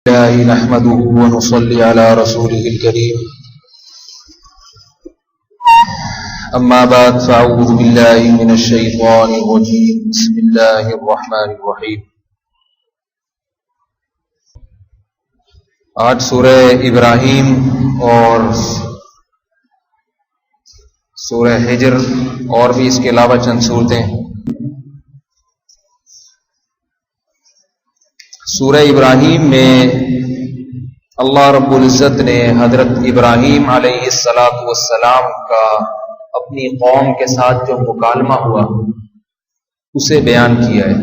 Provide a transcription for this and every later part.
نحمده ونصلي على رسوله الكريم أما بعد فأعوذ بالله من الشيطان الرجيم بسم الله الرحمن الرحيم. آج سورہ ابراہیم اور سورہ ہجر اور بھی اس کے علاوہ چند صورتیں. سورہ ابراہیم میں اللہ رب العزت نے حضرت ابراہیم علیہ السلام کا اپنی قوم کے ساتھ جو مکالمہ ہوا اسے بیان کیا ہے.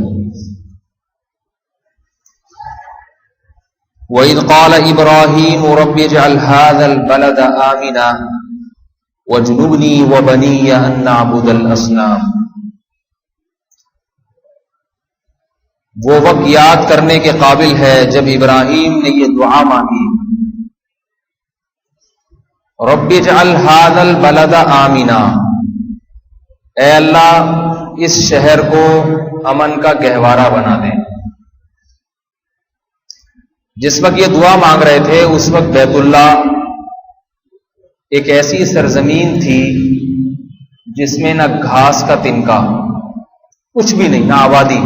وَإِذْ قَالَ إِبْرَاهِيمُ رَبِّ اجْعَلْ هَذَا الْبَلَدَ آمِنًا وَاجْنُبْنِي وَبَنِيَّ أَن نَّعْبُدَ الْأَصْنَامَ. وہ وقت یاد کرنے کے قابل ہے جب ابراہیم نے یہ دعا مانگی، رب اجعل هذا البلد آمنا، اے اللہ اس شہر کو امن کا گہوارہ بنا دے. جس وقت یہ دعا مانگ رہے تھے اس وقت بیت اللہ ایک ایسی سرزمین تھی جس میں نہ گھاس کا تنکا، کچھ بھی نہیں، نہ آبادی.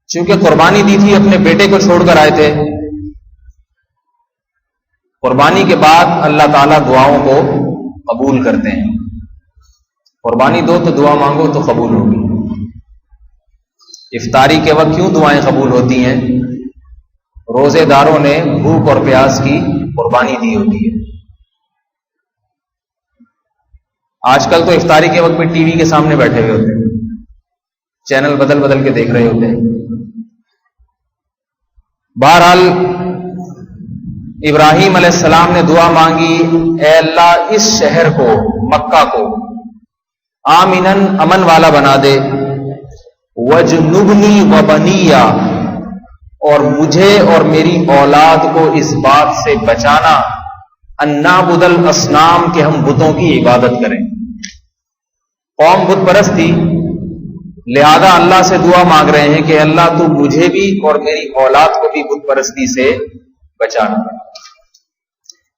چونکہ قربانی دی تھی، اپنے بیٹے کو چھوڑ کر آئے تھے. قربانی کے بعد اللہ تعالیٰ دعاؤں کو قبول کرتے ہیں. قربانی دو تو دعا مانگو تو قبول ہوگی. افطاری کے وقت کیوں دعائیں قبول ہوتی ہیں؟ روزے داروں نے بھوک اور پیاس کی قربانی دی ہوتی ہے. آج کل تو افطاری کے وقت پہ ٹی وی کے سامنے بیٹھے ہوئے ہوتے ہیں، چینل بدل بدل کے دیکھ رہے ہوتے ہیں. بہرحال ابراہیم علیہ السلام نے دعا مانگی، اے اللہ اس شہر کو، مکہ کو آمنن، امن والا بنا دے، وجنبنی وبنی، اور مجھے اور میری اولاد کو اس بات سے بچانا، ان نعبد الاصنام، کہ ہم بتوں کی عبادت کریں. قوم بت پرست تھی، لہذا اللہ سے دعا مانگ رہے ہیں کہ اللہ تو مجھے بھی اور میری اولاد کو بھی بت پرستی سے بچانا.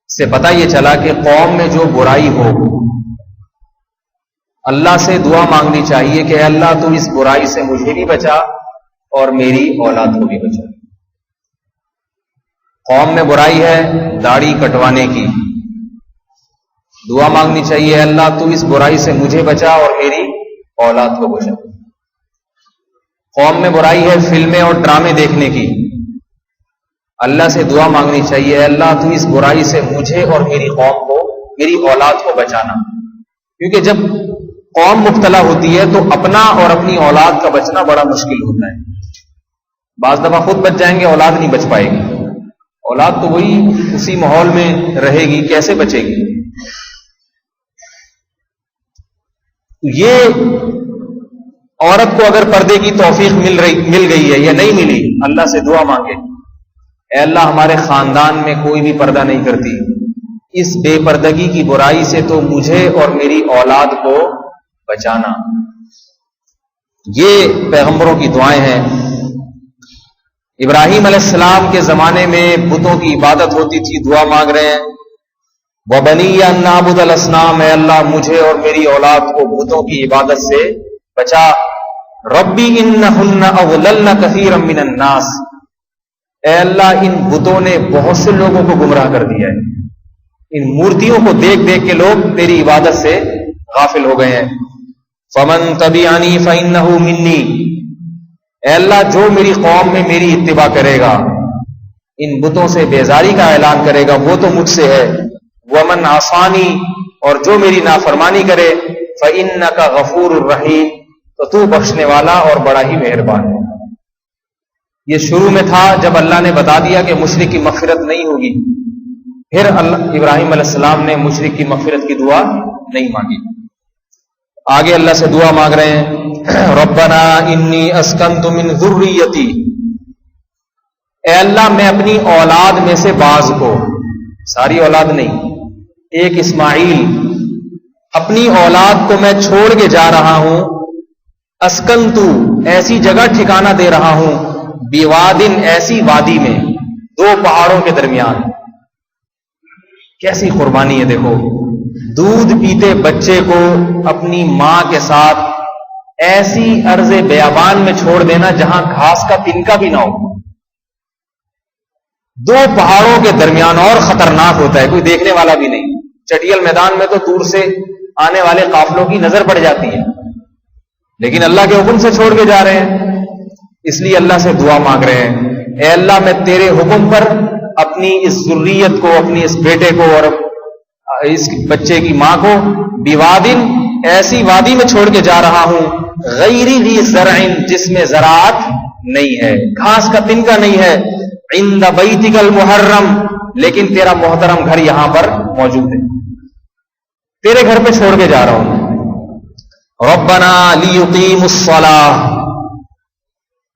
اس سے پتہ یہ چلا کہ قوم میں جو برائی ہو اللہ سے دعا مانگنی چاہیے کہ اللہ تو اس برائی سے مجھے بھی بچا اور میری اولاد کو بھی بچا. قوم میں برائی ہے داڑھی کٹوانے کی، دعا مانگنی چاہیے اللہ تو اس برائی سے مجھے بچا اور میری اولاد کو بچا. قوم میں برائی ہے فلمیں اور ڈرامے دیکھنے کی، اللہ سے دعا مانگنی چاہیے اللہ تو اس برائی سے مجھے اور میری قوم کو، میری اولاد کو بچانا. کیونکہ جب قوم مبتلا ہوتی ہے تو اپنا اور اپنی اولاد کا بچنا بڑا مشکل ہوتا ہے. بعض دفعہ خود بچ جائیں گے، اولاد نہیں بچ پائے گی. اولاد تو وہی اسی ماحول میں رہے گی، کیسے بچے گی؟ یہ عورت کو اگر پردے کی توفیق مل گئی ہے یا نہیں ملی، اللہ سے دعا مانگے، اے اللہ ہمارے خاندان میں کوئی بھی پردہ نہیں کرتی، اس بے پردگی کی برائی سے تو مجھے اور میری اولاد کو بچانا. یہ پیغمبروں کی دعائیں ہیں. ابراہیم علیہ السلام کے زمانے میں بتوں کی عبادت ہوتی تھی، دعا مانگ رہے ہیں وَبَنِيَّ أَن نَّعْبُدَ الْأَصْنَامَ، اے اللہ مجھے اور میری اولاد کو بتوں کی عبادت سے بچا. ربی انہن اضللن کثیرا من الناس، اے اللہ ان بتوں نے بہت سے لوگوں کو گمراہ کر دیا ہے. ان مورتیوں کو دیکھ دیکھ کے لوگ تیری عبادت سے غافل ہو گئے ہیں. فمن تبعنی فانہ منی، اے اللہ جو میری قوم میں میری اتباع کرے گا، ان بتوں سے بیزاری کا اعلان کرے گا، وہ تو مجھ سے ہے. ومن عصانی، اور جو میری نافرمانی کرے، فانک غفور الرحیم، تو تو بخشنے والا اور بڑا ہی مہربان ہے. یہ شروع میں تھا جب اللہ نے بتا دیا کہ مشرک کی مغفرت نہیں ہوگی، پھر ابراہیم علیہ السلام نے مشرک کی مغفرت کی دعا نہیں مانگی. آگے اللہ سے دعا مانگ رہے ہیں ربنا انی اسکنت من ذریتی، اے اللہ میں اپنی اولاد میں سے بعض کو، ساری اولاد نہیں، ایک اسماعیل، اپنی اولاد کو میں چھوڑ کے جا رہا ہوں. اسکنتو، ایسی جگہ ٹھکانہ دے رہا ہوں، بیوادن ایسی وادی میں، دو پہاڑوں کے درمیان. کیسی قربانی ہے دیکھو، دودھ پیتے بچے کو اپنی ماں کے ساتھ ایسی ارض بیابان میں چھوڑ دینا جہاں گھاس کا تنکا بھی نہ ہو. دو پہاڑوں کے درمیان، اور خطرناک ہوتا ہے، کوئی دیکھنے والا بھی نہیں. چٹیل میدان میں تو دور سے آنے والے قافلوں کی نظر پڑ جاتی ہے، لیکن اللہ کے حکم سے چھوڑ کے جا رہے ہیں. اس لیے اللہ سے دعا مانگ رہے ہیں، اے اللہ میں تیرے حکم پر اپنی اس ذریت کو، اپنی اس بیٹے کو اور اس بچے کی ماں کو بیوادن ایسی وادی میں چھوڑ کے جا رہا ہوں، غیر ذی زرع جس میں زراعت نہیں ہے، گھاس کا تنکا نہیں ہے، عند بیتک المحرم لیکن تیرا محترم گھر یہاں پر موجود ہے، تیرے گھر پہ چھوڑ کے جا رہا ہوں. ربنا لیقیموا الصلاۃ،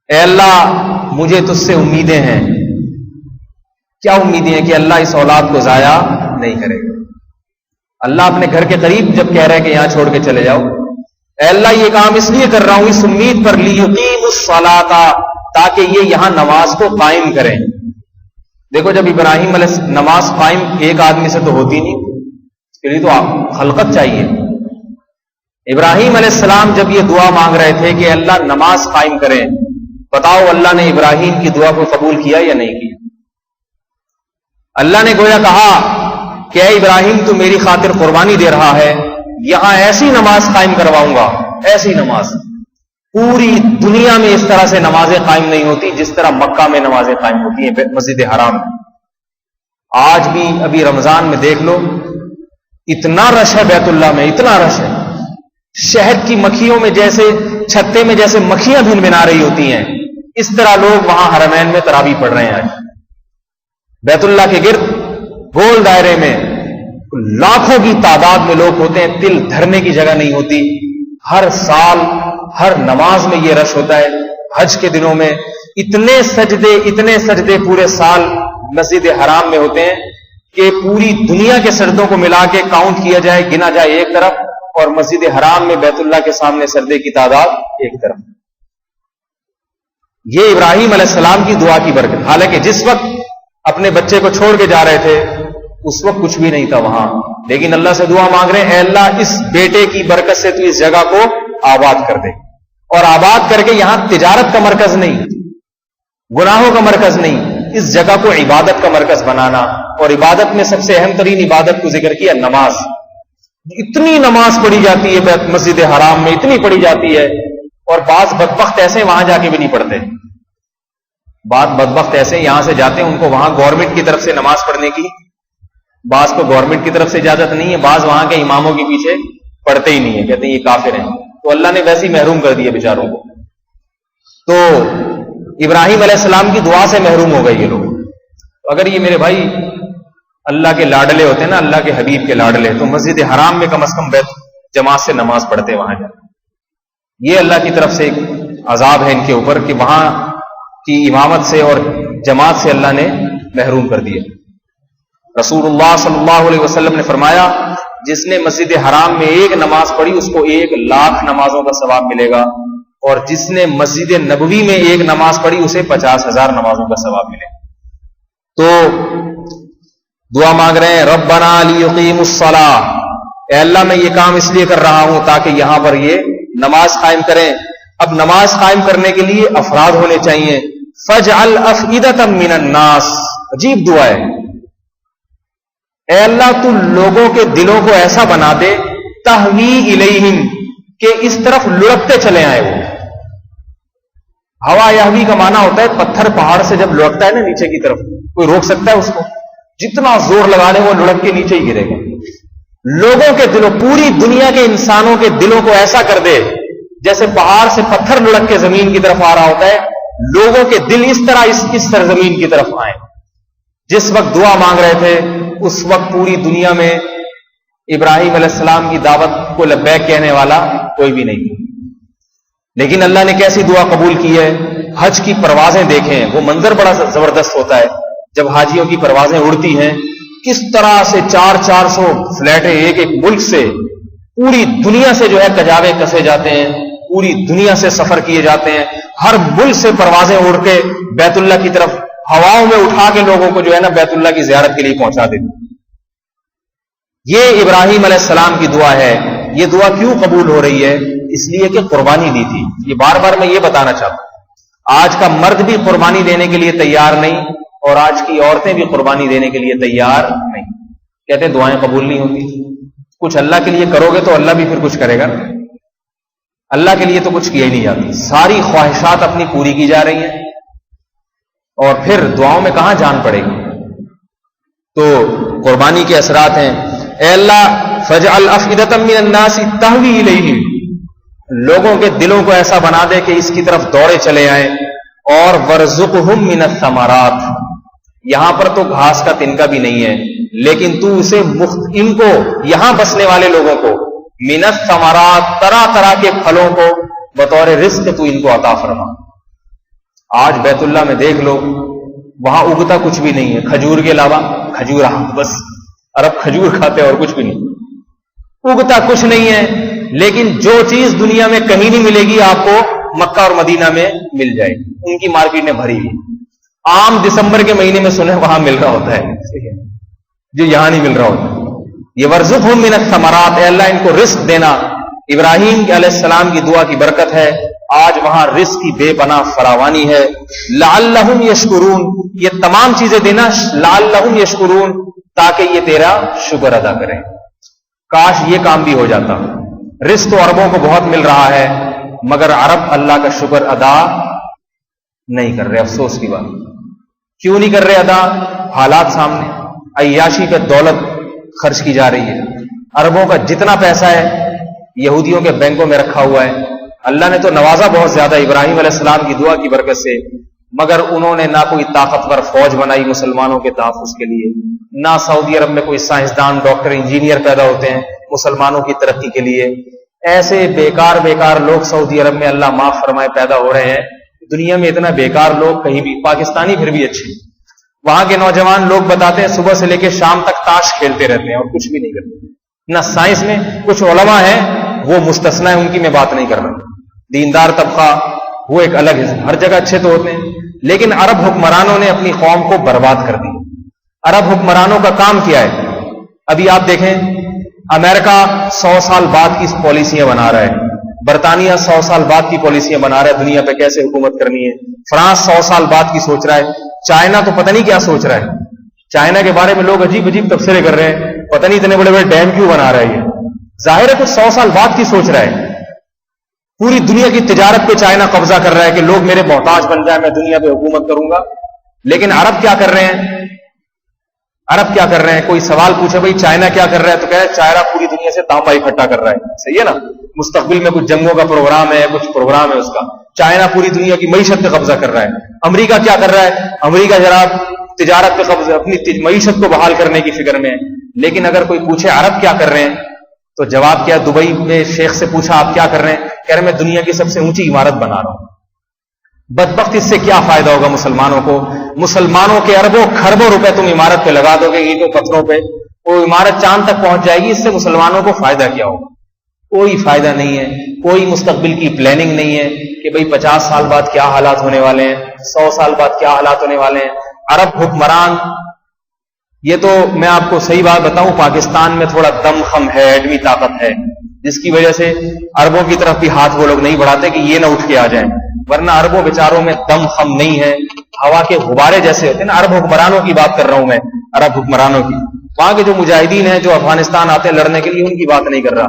اے اللہ مجھے تجھ سے امیدیں ہیں. کیا امیدیں ہیں؟ کہ اللہ اس اولاد کو ضائع نہیں کرے گا. اللہ اپنے گھر کے قریب جب کہہ رہے کہ یہاں چھوڑ کے چلے جاؤ، اے اللہ یہ کام اس لیے کر رہا ہوں اس امید پر، لیقیموا الصلاۃ تاکہ یہ یہاں نماز کو قائم کریں. دیکھو جب ابراہیم علیہ نماز قائم ایک آدمی سے تو ہوتی نہیں، اس کے لیے تو خلقت چاہیے. ابراہیم علیہ السلام جب یہ دعا مانگ رہے تھے کہ اللہ نماز قائم کریں، بتاؤ اللہ نے ابراہیم کی دعا کو قبول کیا یا نہیں کیا؟ اللہ نے گویا کہا کہ اے ابراہیم تو میری خاطر قربانی دے رہا ہے، یہاں ایسی نماز قائم کرواؤں گا، ایسی نماز. پوری دنیا میں اس طرح سے نمازیں قائم نہیں ہوتی جس طرح مکہ میں نمازیں قائم ہوتی ہیں مسجد حرام میں. آج بھی ابھی رمضان میں دیکھ لو، اتنا رش ہے بیت اللہ میں، اتنا رش ہے، شہد کی مکھیوں میں جیسے چھتے میں جیسے مکھیاں بھن بنا رہی ہوتی ہیں، اس طرح لوگ وہاں حرمین میں تراویح پڑھ رہے ہیں. آج بیت اللہ کے گرد گول دائرے میں لاکھوں کی تعداد میں لوگ ہوتے ہیں، تل دھرنے کی جگہ نہیں ہوتی. ہر سال ہر نماز میں یہ رش ہوتا ہے. حج کے دنوں میں اتنے سجدے پورے سال مسجد حرام میں ہوتے ہیں کہ پوری دنیا کے سجدوں کو ملا کے کاؤنٹ کیا جائے، گنا جائے ایک طرف، اور مسجد حرام میں بیت اللہ کے سامنے سجدے کی تعداد ایک طرف. یہ ابراہیم علیہ السلام کی دعا کی برکت. حالانکہ جس وقت اپنے بچے کو چھوڑ کے جا رہے تھے اس وقت کچھ بھی نہیں تھا وہاں، لیکن اللہ سے دعا مانگ رہے ہیں، اے اللہ اس بیٹے کی برکت سے تو اس جگہ کو آباد کر دے، اور آباد کر کے یہاں تجارت کا مرکز نہیں، گناہوں کا مرکز نہیں، اس جگہ کو عبادت کا مرکز بنانا. اور عبادت میں سب سے اہم ترین عبادت کو ذکر کیا نماز. اتنی نماز پڑھی جاتی ہے مسجد حرام میں، اتنی پڑھی جاتی ہے، اور بعض بدبخت ایسے وہاں جا کے بھی نہیں پڑھتے. بعض بدبخت ایسے یہاں سے جاتے ہیں، ان کو وہاں گورنمنٹ کی طرف سے نماز پڑھنے کی، بعض کو گورنمنٹ کی طرف سے اجازت نہیں ہے، بعض وہاں کے اماموں کے پیچھے پڑھتے ہی نہیں ہے، کہتے ہیں یہ کافر ہیں. تو اللہ نے ویسے ہی محروم کر دیے بیچاروں کو. تو ابراہیم علیہ السلام کی دعا سے محروم ہو گئے یہ لوگ. اگر یہ میرے بھائی اللہ کے لاڈلے ہوتے ہیں نا، اللہ کے حبیب کے لاڈلے، تو مسجد حرام میں کم از کم جماعت سے نماز پڑھتے وہاں جا. یہ اللہ کی طرف سے ایک عذاب ہے ان کے اوپر کہ وہاں کی امامت سے اور جماعت سے اللہ نے محروم کر دیا. رسول اللہ صلی اللہ علیہ وسلم نے فرمایا، جس نے مسجد حرام میں ایک نماز پڑھی اس کو 1,00,000 نمازوں کا ثواب ملے گا، اور جس نے مسجد نبوی میں ایک نماز پڑھی اسے 50,000 نمازوں کا ثواب ملے گا. تو دعا مانگ رہے ہیں، ربنا لیقیموا الصلاۃ، اے اللہ میں یہ کام اس لیے کر رہا ہوں تاکہ یہاں پر یہ نماز قائم کریں. اب نماز قائم کرنے کے لیے افراد ہونے چاہیے. فاجعل افئدۃ من الناس، عجیب دعا ہے. اے اللہ تو لوگوں کے دلوں کو ایسا بنا دے، تہوی الیہم، کہ اس طرف لڑکتے چلے آئے. وہ ہوا یہوی کا معنی ہوتا ہے پتھر پہاڑ سے جب لڑکتا ہے نا نیچے کی طرف، کوئی روک سکتا ہے اس کو؟ جتنا زور لگا لے وہ لڑک کے نیچے ہی گرے گا. لوگوں کے دلوں، پوری دنیا کے انسانوں کے دلوں کو ایسا کر دے جیسے پہاڑ سے پتھر لڑک کے زمین کی طرف آ رہا ہوتا ہے، لوگوں کے دل اس طرح اس سرزمین کی طرف آئے. جس وقت دعا مانگ رہے تھے اس وقت پوری دنیا میں ابراہیم علیہ السلام کی دعوت کو لبیک کہنے والا کوئی بھی نہیں تھا. لیکن اللہ نے کیسی دعا قبول کی ہے. حج کی پروازیں دیکھیں، وہ منظر بڑا زبردست ہوتا ہے جب حاجیوں کی پروازیں اڑتی ہیں، کس طرح سے 400 فلیٹیں ایک ایک ملک سے پوری دنیا سے جو ہے کجاوے کسے جاتے ہیں، پوری دنیا سے سفر کیے جاتے ہیں، ہر ملک سے پروازیں اڑ کے بیت اللہ کی طرف ہواؤں میں اٹھا کے لوگوں کو جو ہے نا بیت اللہ کی زیارت کے لیے پہنچا دیتے۔ یہ ابراہیم علیہ السلام کی دعا ہے۔ یہ دعا کیوں قبول ہو رہی ہے؟ اس لیے کہ قربانی دی تھی۔ یہ بار بار میں یہ بتانا چاہتا ہوں، آج کا مرد بھی قربانی دینے کے لیے تیار نہیں، اور آج کی عورتیں بھی قربانی دینے کے لیے تیار نہیں۔ کہتے ہیں دعائیں قبول نہیں ہوتی۔ کچھ اللہ کے لیے کرو گے تو اللہ بھی پھر کچھ کرے گا۔ اللہ کے لیے تو کچھ کیا ہی نہیں جاتی، ساری خواہشات اپنی پوری کی جا رہی ہیں، اور پھر دعاؤں میں کہاں جان پڑے گی؟ تو قربانی کے اثرات ہیں، اے اللہ فجعل افئدۃ من الناس تہوی الیہم، لوگوں کے دلوں کو ایسا بنا دے کہ اس کی طرف دوڑے چلے آئیں، اور ورزقہم من الثمرات، یہاں پر تو گھاس کا تنکا بھی نہیں ہے، لیکن تو اسے ان کو یہاں بسنے والے لوگوں کو من الثمرات، طرح طرح کے پھلوں کو بطور رزق تو ان کو عطا فرما۔ آج بیت اللہ میں دیکھ لو، وہاں اگتا کچھ بھی نہیں ہے کھجور کے علاوہ، کھجور بس، عرب کھجور کھاتے اور کچھ بھی نہیں، اگتا کچھ نہیں ہے، لیکن جو چیز دنیا میں کہیں نہیں ملے گی آپ کو مکہ اور مدینہ میں مل جائے گی، ان کی مارکیٹ میں بھری ہوئی۔ عام دسمبر کے مہینے میں سنے وہاں مل رہا ہوتا ہے جو یہاں نہیں مل رہا ہوتا۔ یہ ورزقہم من الثمرات، اے اللہ ان کو رزق دینا۔ ابراہیم علیہ السلام کی دعا کی برکت ہے، آج وہاں رزق کی بے پناہ فراوانی ہے۔ لعلہم یشکرون، یہ تمام چیزیں دینا لعلہم یشکرون، تاکہ یہ تیرا شکر ادا کریں۔ کاش یہ کام بھی ہو جاتا۔ رزق تو عربوں کو بہت مل رہا ہے، مگر عرب اللہ کا شکر ادا نہیں کر رہے۔ افسوس کی بات، کیوں نہیں کر رہے ادا؟ حالات سامنے، عیاشی پہ دولت خرچ کی جا رہی ہے۔ عربوں کا جتنا پیسہ ہے یہودیوں کے بینکوں میں رکھا ہوا ہے۔ اللہ نے تو نوازا بہت زیادہ ابراہیم علیہ السلام کی دعا کی برکت سے، مگر انہوں نے نہ کوئی طاقتور فوج بنائی مسلمانوں کے تحفظ کے لیے، نہ سعودی عرب میں کوئی سائنسدان، ڈاکٹر، انجینئر پیدا ہوتے ہیں مسلمانوں کی ترقی کے لیے۔ ایسے بیکار لوگ سعودی عرب میں اللہ معاف فرمائے پیدا ہو رہے ہیں۔ دنیا میں اتنا بیکار لوگ کہیں بھی، پاکستانی پھر بھی اچھے، وہاں کے نوجوان لوگ بتاتے ہیں صبح سے لے کے شام تک تاش کھیلتے رہتے ہیں اور کچھ بھی نہیں کرتے۔ نہ سائنس میں، کچھ علماء ہیں وہ مستثنا ہے، ان کی میں بات نہیں کر رہا، دیندار طبقہ وہ ایک الگ ہے، ہر جگہ اچھے تو ہوتے ہیں، لیکن عرب حکمرانوں نے اپنی قوم کو برباد کر دی۔ عرب حکمرانوں کا کام کیا ہے؟ ابھی آپ دیکھیں، امریکہ 100 سال بعد کی پالیسیاں بنا رہا ہے، برطانیہ 100 سال بعد کی پالیسیاں بنا رہا ہے دنیا پہ کیسے حکومت کرنی ہے، فرانس 100 سال بعد کی سوچ رہا ہے، چائنا تو پتہ نہیں کیا سوچ رہا ہے، چائنا کے بارے میں لوگ عجیب عجیب تبصرے کر رہے ہیں، پتہ نہیں اتنے بڑے بڑے ڈیم کیوں بنا رہا ہے۔ یہ ظاہر ہے کچھ 100 سال بعد کی سوچ رہا ہے۔ پوری دنیا کی تجارت پہ چائنا قبضہ کر رہا ہے کہ لوگ میرے محتاج بن جائیں، میں دنیا پہ حکومت کروں گا۔ لیکن عرب کیا کر رہے ہیں؟ عرب کیا کر رہے ہیں؟ کوئی سوال پوچھے بھائی چائنا کیا کر رہا ہے تو کہہ رہے ہیں چائنا پوری دنیا سے تانبا اکٹھا کر رہا ہے۔ صحیح ہے نا؟ مستقبل میں کچھ جنگوں کا پروگرام ہے، کچھ پروگرام ہے اس کا۔ چائنا پوری دنیا کی معیشت پہ قبضہ کر رہا ہے۔ امریکہ کیا کر رہا ہے؟ امریکہ جناب تجارت پہ قبضہ، اپنی معیشت کو بحال کرنے کی فکر میں ہے۔ لیکن اگر کوئی پوچھے عرب کیا کر رہے ہیں تو جواب کیا؟ دبئی میں شیخ سے پوچھا آپ کیا کر رہے ہیں؟ کہہ رہے میں دنیا کی سب سے اونچی عمارت بنا رہا ہوں۔ بدبخت، اس سے کیا فائدہ ہوگا مسلمانوں کو؟ مسلمانوں کے اربوں کھربوں روپے تم عمارت پہ لگا دو گے، اینٹوں پتھروں پہ، وہ عمارت چاند تک پہنچ جائے گی، اس سے مسلمانوں کو فائدہ کیا ہوگا؟ کوئی فائدہ نہیں ہے۔ کوئی مستقبل کی پلاننگ نہیں ہے کہ بھئی 50 سال بعد کیا حالات ہونے والے ہیں، 100 سال بعد کیا حالات ہونے والے ہیں۔ عرب حکمران، یہ تو میں آپ کو صحیح بات بتاؤں، پاکستان میں تھوڑا دم خم ہے، ایٹمی طاقت ہے، جس کی وجہ سے عربوں کی طرف بھی ہاتھ وہ لوگ نہیں بڑھاتے کہ یہ نہ اٹھ کے آ جائیں، ورنہ عربوں بیچاروں میں دم خم نہیں ہے، ہوا کے غبارے جیسے ہوتے ہیں نا۔ عرب حکمرانوں کی بات کر رہا ہوں میں، عرب حکمرانوں کی۔ وہاں کے جو مجاہدین ہیں جو افغانستان آتے ہیں لڑنے کے لیے، ان کی بات نہیں کر رہا۔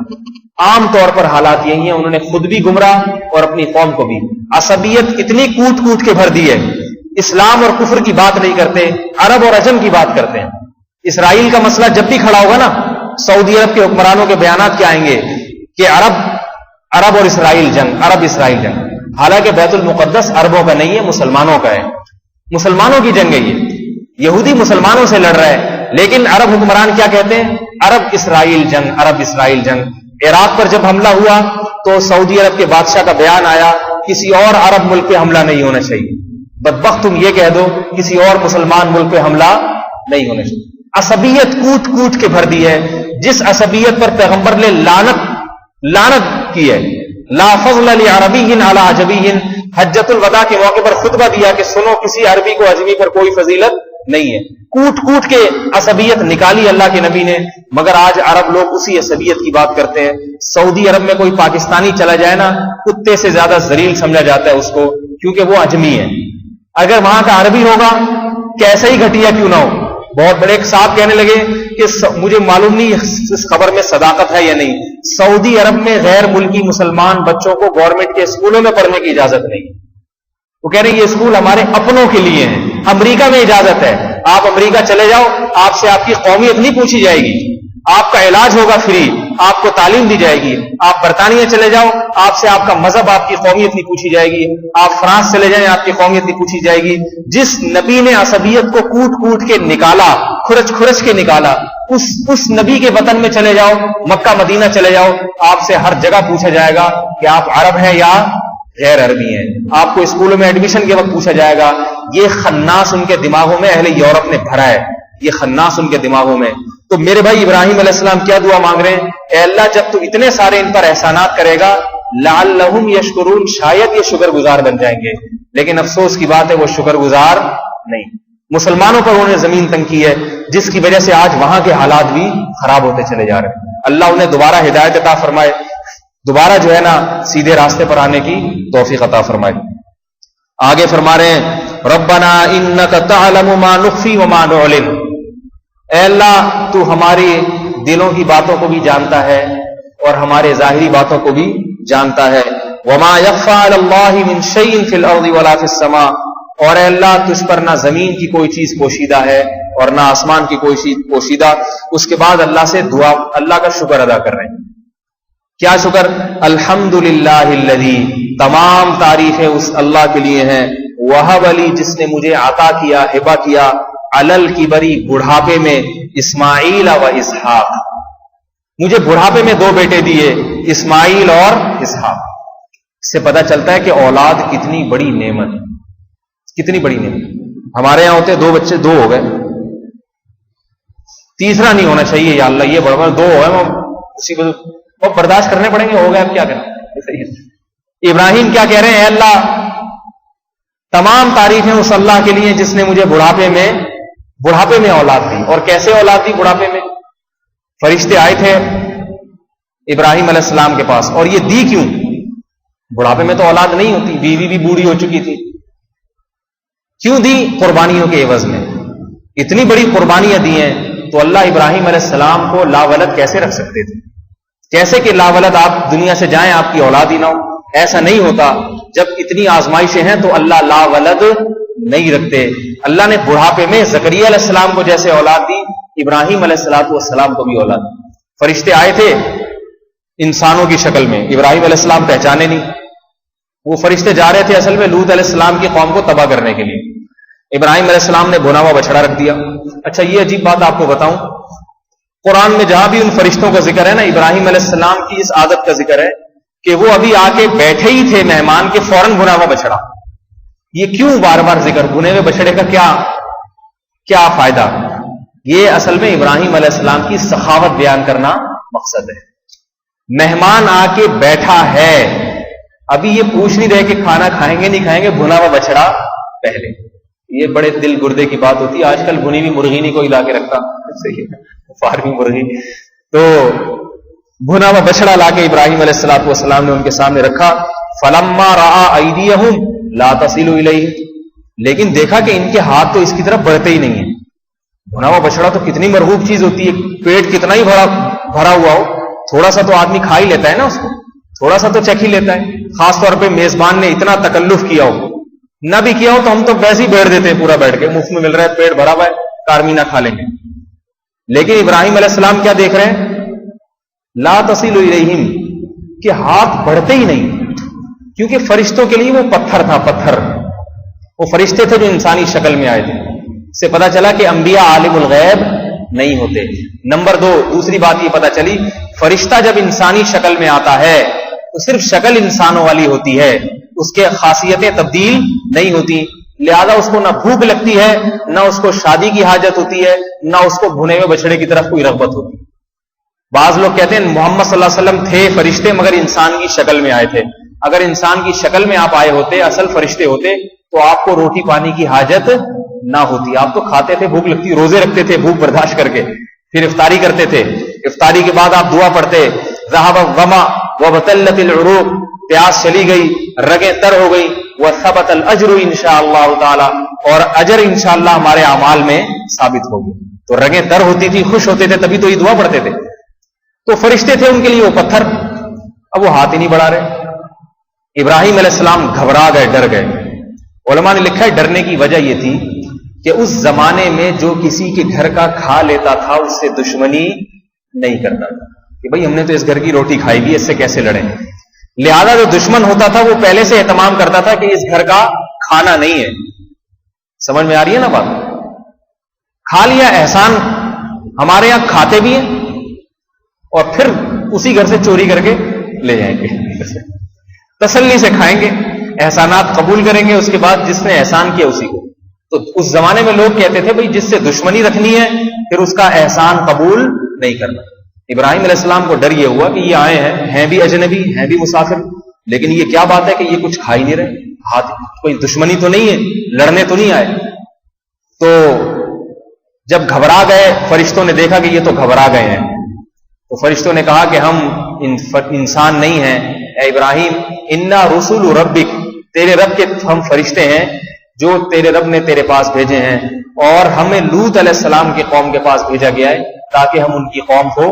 عام طور پر حالات یہی ہیں، انہوں نے خود بھی گمراہ اور اپنی قوم کو بھی۔ عصبیت اتنی کوٹ کوٹ کے بھر دی ہے، اسلام اور کفر کی بات نہیں کرتے، عرب اور عجم کی بات کرتے ہیں۔ اسرائیل کا مسئلہ جب بھی کھڑا ہوگا نا، سعودی عرب کے حکمرانوں کے بیانات کیا آئیں گے کہ عرب اور اسرائیل جنگ، عرب اسرائیل جنگ۔ حالانکہ بیت المقدس عربوں کا نہیں ہے، مسلمانوں کا ہے، مسلمانوں کی جنگ ہے یہ۔ یہودی مسلمانوں سے لڑ رہا ہے، لیکن عرب حکمران کیا کہتے ہیں؟ عرب اسرائیل جنگ، عرب اسرائیل جنگ۔ عراق پر جب حملہ ہوا تو سعودی عرب کے بادشاہ کا بیان آیا، کسی اور عرب ملک پہ حملہ نہیں ہونا چاہیے۔ بدبخت تم یہ کہہ دو کسی اور مسلمان ملک پہ حملہ نہیں ہونا چاہیے۔ عصبیت کوٹ کوٹ کے بھر دی ہے، جس عصبیت پر پیغمبر نے لعنت کی ہے، لا فضل لعربی علی عجمی، حجۃ الوداع کے موقع پر خطبہ دیا کہ سنو کسی عربی کو عجمی پر کوئی فضیلت نہیں ہے. کوٹ کوٹ کے عصبیت نکالی اللہ کے نبی نے، مگر آج عرب لوگ اسی عصبیت کی بات کرتے ہیں. سعودی عرب میں کوئی پاکستانی چلا جائے نا، کتے سے زیادہ ذلیل سمجھا جاتا ہے اس کو، کیونکہ وہ عجمی ہے. اگر وہاں کا عربی ہوگا کیسا ہی گھٹیا کیوں نہ ہو. بہت بڑے ایک صاحب کہنے لگے کہ مجھے معلوم نہیں اس خبر میں صداقت ہے یا نہیں، سعودی عرب میں غیر ملکی مسلمان بچوں کو گورنمنٹ کے اسکولوں میں پڑھنے کی اجازت نہیں. وہ کہہ رہے ہیں یہ اسکول ہمارے اپنوں کے لیے ہیں. امریکہ میں اجازت ہے، آپ امریکہ چلے جاؤ، آپ سے آپ کی قومیت نہیں پوچھی جائے گی، آپ کا علاج ہوگا فری، آپ کو تعلیم دی جائے گی. آپ برطانیہ چلے جاؤ، آپ سے آپ کا مذہب، آپ کی قومیت نہیں پوچھی جائے گی. آپ فرانس چلے جائیں، آپ کی قومیت نہیں پوچھی جائے گی. جس نبی نے عصبیت کو کوٹ کوٹ کے نکالا، کھرچ کھرچ کے نکالا، اس نبی کے وطن میں چلے جاؤ، مکہ مدینہ چلے جاؤ، آپ سے ہر جگہ پوچھا جائے گا کہ آپ عرب ہیں یا غیر عربی ہیں. آپ کو اسکولوں میں ایڈمیشن کے وقت پوچھا جائے گا. یہ خناس ان کے دماغوں میں اہل یورپ نے بھرا ہے، یہ خناس ان کے دماغوں میں. تو میرے بھائی ابراہیم علیہ السلام کیا دعا مانگ رہے ہیں؟ اے اللہ جب تو اتنے سارے ان پر احسانات کرے گا، لعلہم یشکرون، شاید یہ شکر گزار بن جائیں گے. لیکن افسوس کی بات ہے وہ شکر گزار نہیں. مسلمانوں پر انہوں نے زمین تنگ کی ہے، جس کی وجہ سے آج وہاں کے حالات بھی خراب ہوتے چلے جا رہے ہیں. اللہ انہیں دوبارہ ہدایت عطا فرمائے، دوبارہ جو ہے نا سیدھے راستے پر آنے کی توفیق عطا فرمائے. آگے فرما رہے ہیں ربنا انک تعلم ما نخفی وما نعلن، اے اللہ تو ہماری دلوں کی باتوں کو بھی جانتا ہے اور ہمارے ظاہری باتوں کو بھی جانتا ہے. وما یخفی علی اللہ من شیء فی الارض ولا فی السماء، اور اے اللہ تجھ پر نہ زمین کی کوئی چیز پوشیدہ ہے اور نہ آسمان کی کوئی چیز پوشیدہ. اس کے بعد اللہ سے دعا، اللہ کا شکر ادا کر رہے ہیں. کیا شکر؟ الحمدللہ الذی، تمام تعریفیں اس اللہ کے لیے ہیں، وہب لی، جس نے مجھے عطا کیا، ہبہ کیا، علل کبری، بڑھاپے میں، اسماعیل و اسحاق، مجھے بڑھاپے میں دو بیٹے دیے، اسماعیل اور اسحاق. اس سے پتہ چلتا ہے کہ اولاد کتنی بڑی نعمت، کتنی بڑی نعمت. ہمارے یہاں ہوتے دو بچے، دو ہو گئے، تیسرا نہیں ہونا چاہیے، یا اللہ یہ بڑا دو ہو گئے، اسی کو وہ برداشت کرنے پڑیں گے، ہو گئے اب کیا کریں. ابراہیم کیا کہہ رہے ہیں؟ اے اللہ تمام تعریفیں اس اللہ کے لیے جس نے مجھے بڑھاپے میں اولاد دی. اور کیسے اولاد دی بڑھاپے میں؟ فرشتے آئے تھے ابراہیم علیہ السلام کے پاس، اور یہ دی کیوں؟ بڑھاپے میں تو اولاد نہیں ہوتی، بیوی بھی بوڑھی ہو چکی تھی. کیوں دی؟ قربانیوں کے عوض میں. اتنی بڑی قربانیاں دی ہیں تو اللہ ابراہیم علیہ السلام کو لاولد کیسے رکھ سکتے تھے؟ کیسے کہ لاولد آپ دنیا سے جائیں آپ کی اولاد ہی نہ ہو؟ ایسا نہیں ہوتا. جب اتنی آزمائشیں ہیں تو اللہ لاولد نہیں رکھتے. اللہ نے بڑھاپے میں زکریا علیہ السلام کو جیسے اولاد دی، ابراہیم علیہ السلام کو بھی اولاد دی. فرشتے آئے تھے انسانوں کی شکل میں، ابراہیم علیہ السلام پہچانے نہیں. وہ فرشتے جا رہے تھے اصل میں لوط علیہ السلام کی قوم کو تباہ کرنے کے لیے. ابراہیم علیہ السلام نے بھنا ہوا بچڑا رکھ دیا. اچھا یہ عجیب بات آپ کو بتاؤں، قرآن میں جہاں بھی ان فرشتوں کا ذکر ہے نا، ابراہیم علیہ السلام کی اس عادت کا ذکر ہے کہ وہ ابھی آ کے بیٹھے ہی تھے مہمان کے، فوراً بھنا ہوا بچڑا. یہ کیوں بار بار ذکر؟ بھنے ہوئے بچڑے کا کیا فائدہ؟ یہ اصل میں ابراہیم علیہ السلام کی سخاوت بیان کرنا مقصد ہے. مہمان آ کے بیٹھا ہے، ابھی یہ پوچھ نہیں رہے کہ کھانا کھائیں گے نہیں کھائیں گے، بھنا ہوا بچڑا پہلے. یہ بڑے دل گردے کی بات ہوتی ہے. آج کل بھنی ہوئی مرغی نہیں کوئی لا کے رکھتا، صحیح ہے، فارمی مرغی. تو بھنا ہوا بچڑا لا کے ابراہیم علیہ السلام نے ان کے سامنے رکھا. فلما رأى أيديهم لا تصل إليه، لیکن دیکھا کہ ان کے ہاتھ تو اس کی طرف بڑھتے ہی نہیں ہیں. بھنا ہوا بچڑا تو کتنی مرغوب چیز ہوتی ہے، پیٹ کتنا ہی بھرا ہوا ہو، تھوڑا سا تو آدمی کھا ہی لیتا ہے نا، اس کو تھوڑا سا تو چکھ ہی لیتا ہے. خاص طور پہ میزبان نے اتنا تکلف کیا ہو، نہ بھی کیا ہو تو ہم تو ویسے ہی بیٹھ دیتے ہیں، پورا بیٹھ کے مفت میں مل رہا ہے، پیٹ بھرا ہوا ہے، کارمی نہ کھا لیں گے. لیکن ابراہیم علیہ السلام کیا دیکھ رہے ہیں؟ لا تصل الیہم، کہ ہاتھ بڑھتے ہی نہیں، کیونکہ فرشتوں کے لیے وہ پتھر تھا. پتھر، وہ فرشتے تھے جو انسانی شکل میں آئے تھے. اس سے پتا چلا کہ انبیاء عالم الغیب نہیں ہوتے. نمبر 2، دوسری بات یہ پتا چلی، فرشتہ جب انسانی شکل میں آتا ہے تو صرف شکل انسانوں والی ہوتی ہے، اس کے خاصیتیں تبدیل نہیں ہوتی. لہذا اس کو نہ بھوک لگتی ہے، نہ اس کو شادی کی حاجت ہوتی ہے، نہ اس کو بھنے ہوئے بچڑے کی طرف کوئی رغبت ہوتی. بعض لوگ کہتے ہیں محمد صلی اللہ علیہ وسلم تھے فرشتے مگر انسان کی شکل میں آئے تھے. اگر انسان کی شکل میں آپ آئے ہوتے، اصل فرشتے ہوتے، تو آپ کو روٹی پانی کی حاجت نہ ہوتی. آپ تو کھاتے تھے، بھوک لگتی، روزے رکھتے تھے بھوک برداشت کر کے، پھر افطاری کرتے تھے. افطاری کے بعد آپ دعا پڑھتے، ذهب الظما وبطلت العروق، پیاس چلی گئی، رگیں تر ہو گئی، وثبت الاجر انشاءاللہ تعالی، اور اجر انشاءاللہ ہمارے اعمال میں ثابت ہوگی. تو رگیں تر ہوتی تھی، خوش ہوتے تھے، تبھی تو یہ دعا پڑھتے تھے. تو فرشتے تھے ان کے لیے وہ پتھر، اب وہ ہاتھ ہی نہیں بڑھا رہے. ابراہیم علیہ السلام گھبرا گئے، ڈر گئے. علماء نے لکھا ہے ڈرنے کی وجہ یہ تھی کہ اس زمانے میں جو کسی کے گھر کا کھا لیتا تھا اس سے دشمنی نہیں کرتا تھا کہ بھئی ہم نے تو اس گھر کی روٹی کھائی بھی، اس سے کیسے لڑیں. لہذا جو دشمن ہوتا تھا وہ پہلے سے اہتمام کرتا تھا کہ اس گھر کا کھانا نہیں ہے. سمجھ میں آ رہی ہے نا بات؟ کھا لیا احسان، ہمارے یہاں کھاتے بھی ہیں اور پھر اسی گھر سے چوری کر کے لے جائیں گے، تسلی سے کھائیں گے، احسانات قبول کریں گے، اس کے بعد جس نے احسان کیا اسی کو. تو اس زمانے میں لوگ کہتے تھے بھئی جس سے دشمنی رکھنی ہے پھر اس کا احسان قبول نہیں کرنا. ابراہیم علیہ السلام کو ڈر یہ ہوا کہ یہ آئے ہیں بھی اجنبی، ہیں بھی مسافر، لیکن یہ کیا بات ہے کہ یہ کچھ کھا ہی نہیں رہے، ہاتھ کوئی دشمنی تو نہیں ہے، لڑنے تو نہیں آئے. تو جب گھبرا گئے، فرشتوں نے دیکھا کہ یہ تو گھبرا گئے ہیں، تو فرشتوں نے کہا کہ ہم انسان نہیں ہیں اے ابراہیم، انا رسول ربک، تیرے رب کے ہم فرشتے ہیں جو تیرے رب نے تیرے پاس بھیجے ہیں، اور ہمیں لوط علیہ السلام کے قوم کے پاس بھیجا گیا ہے تاکہ ہم ان کی قوم کو،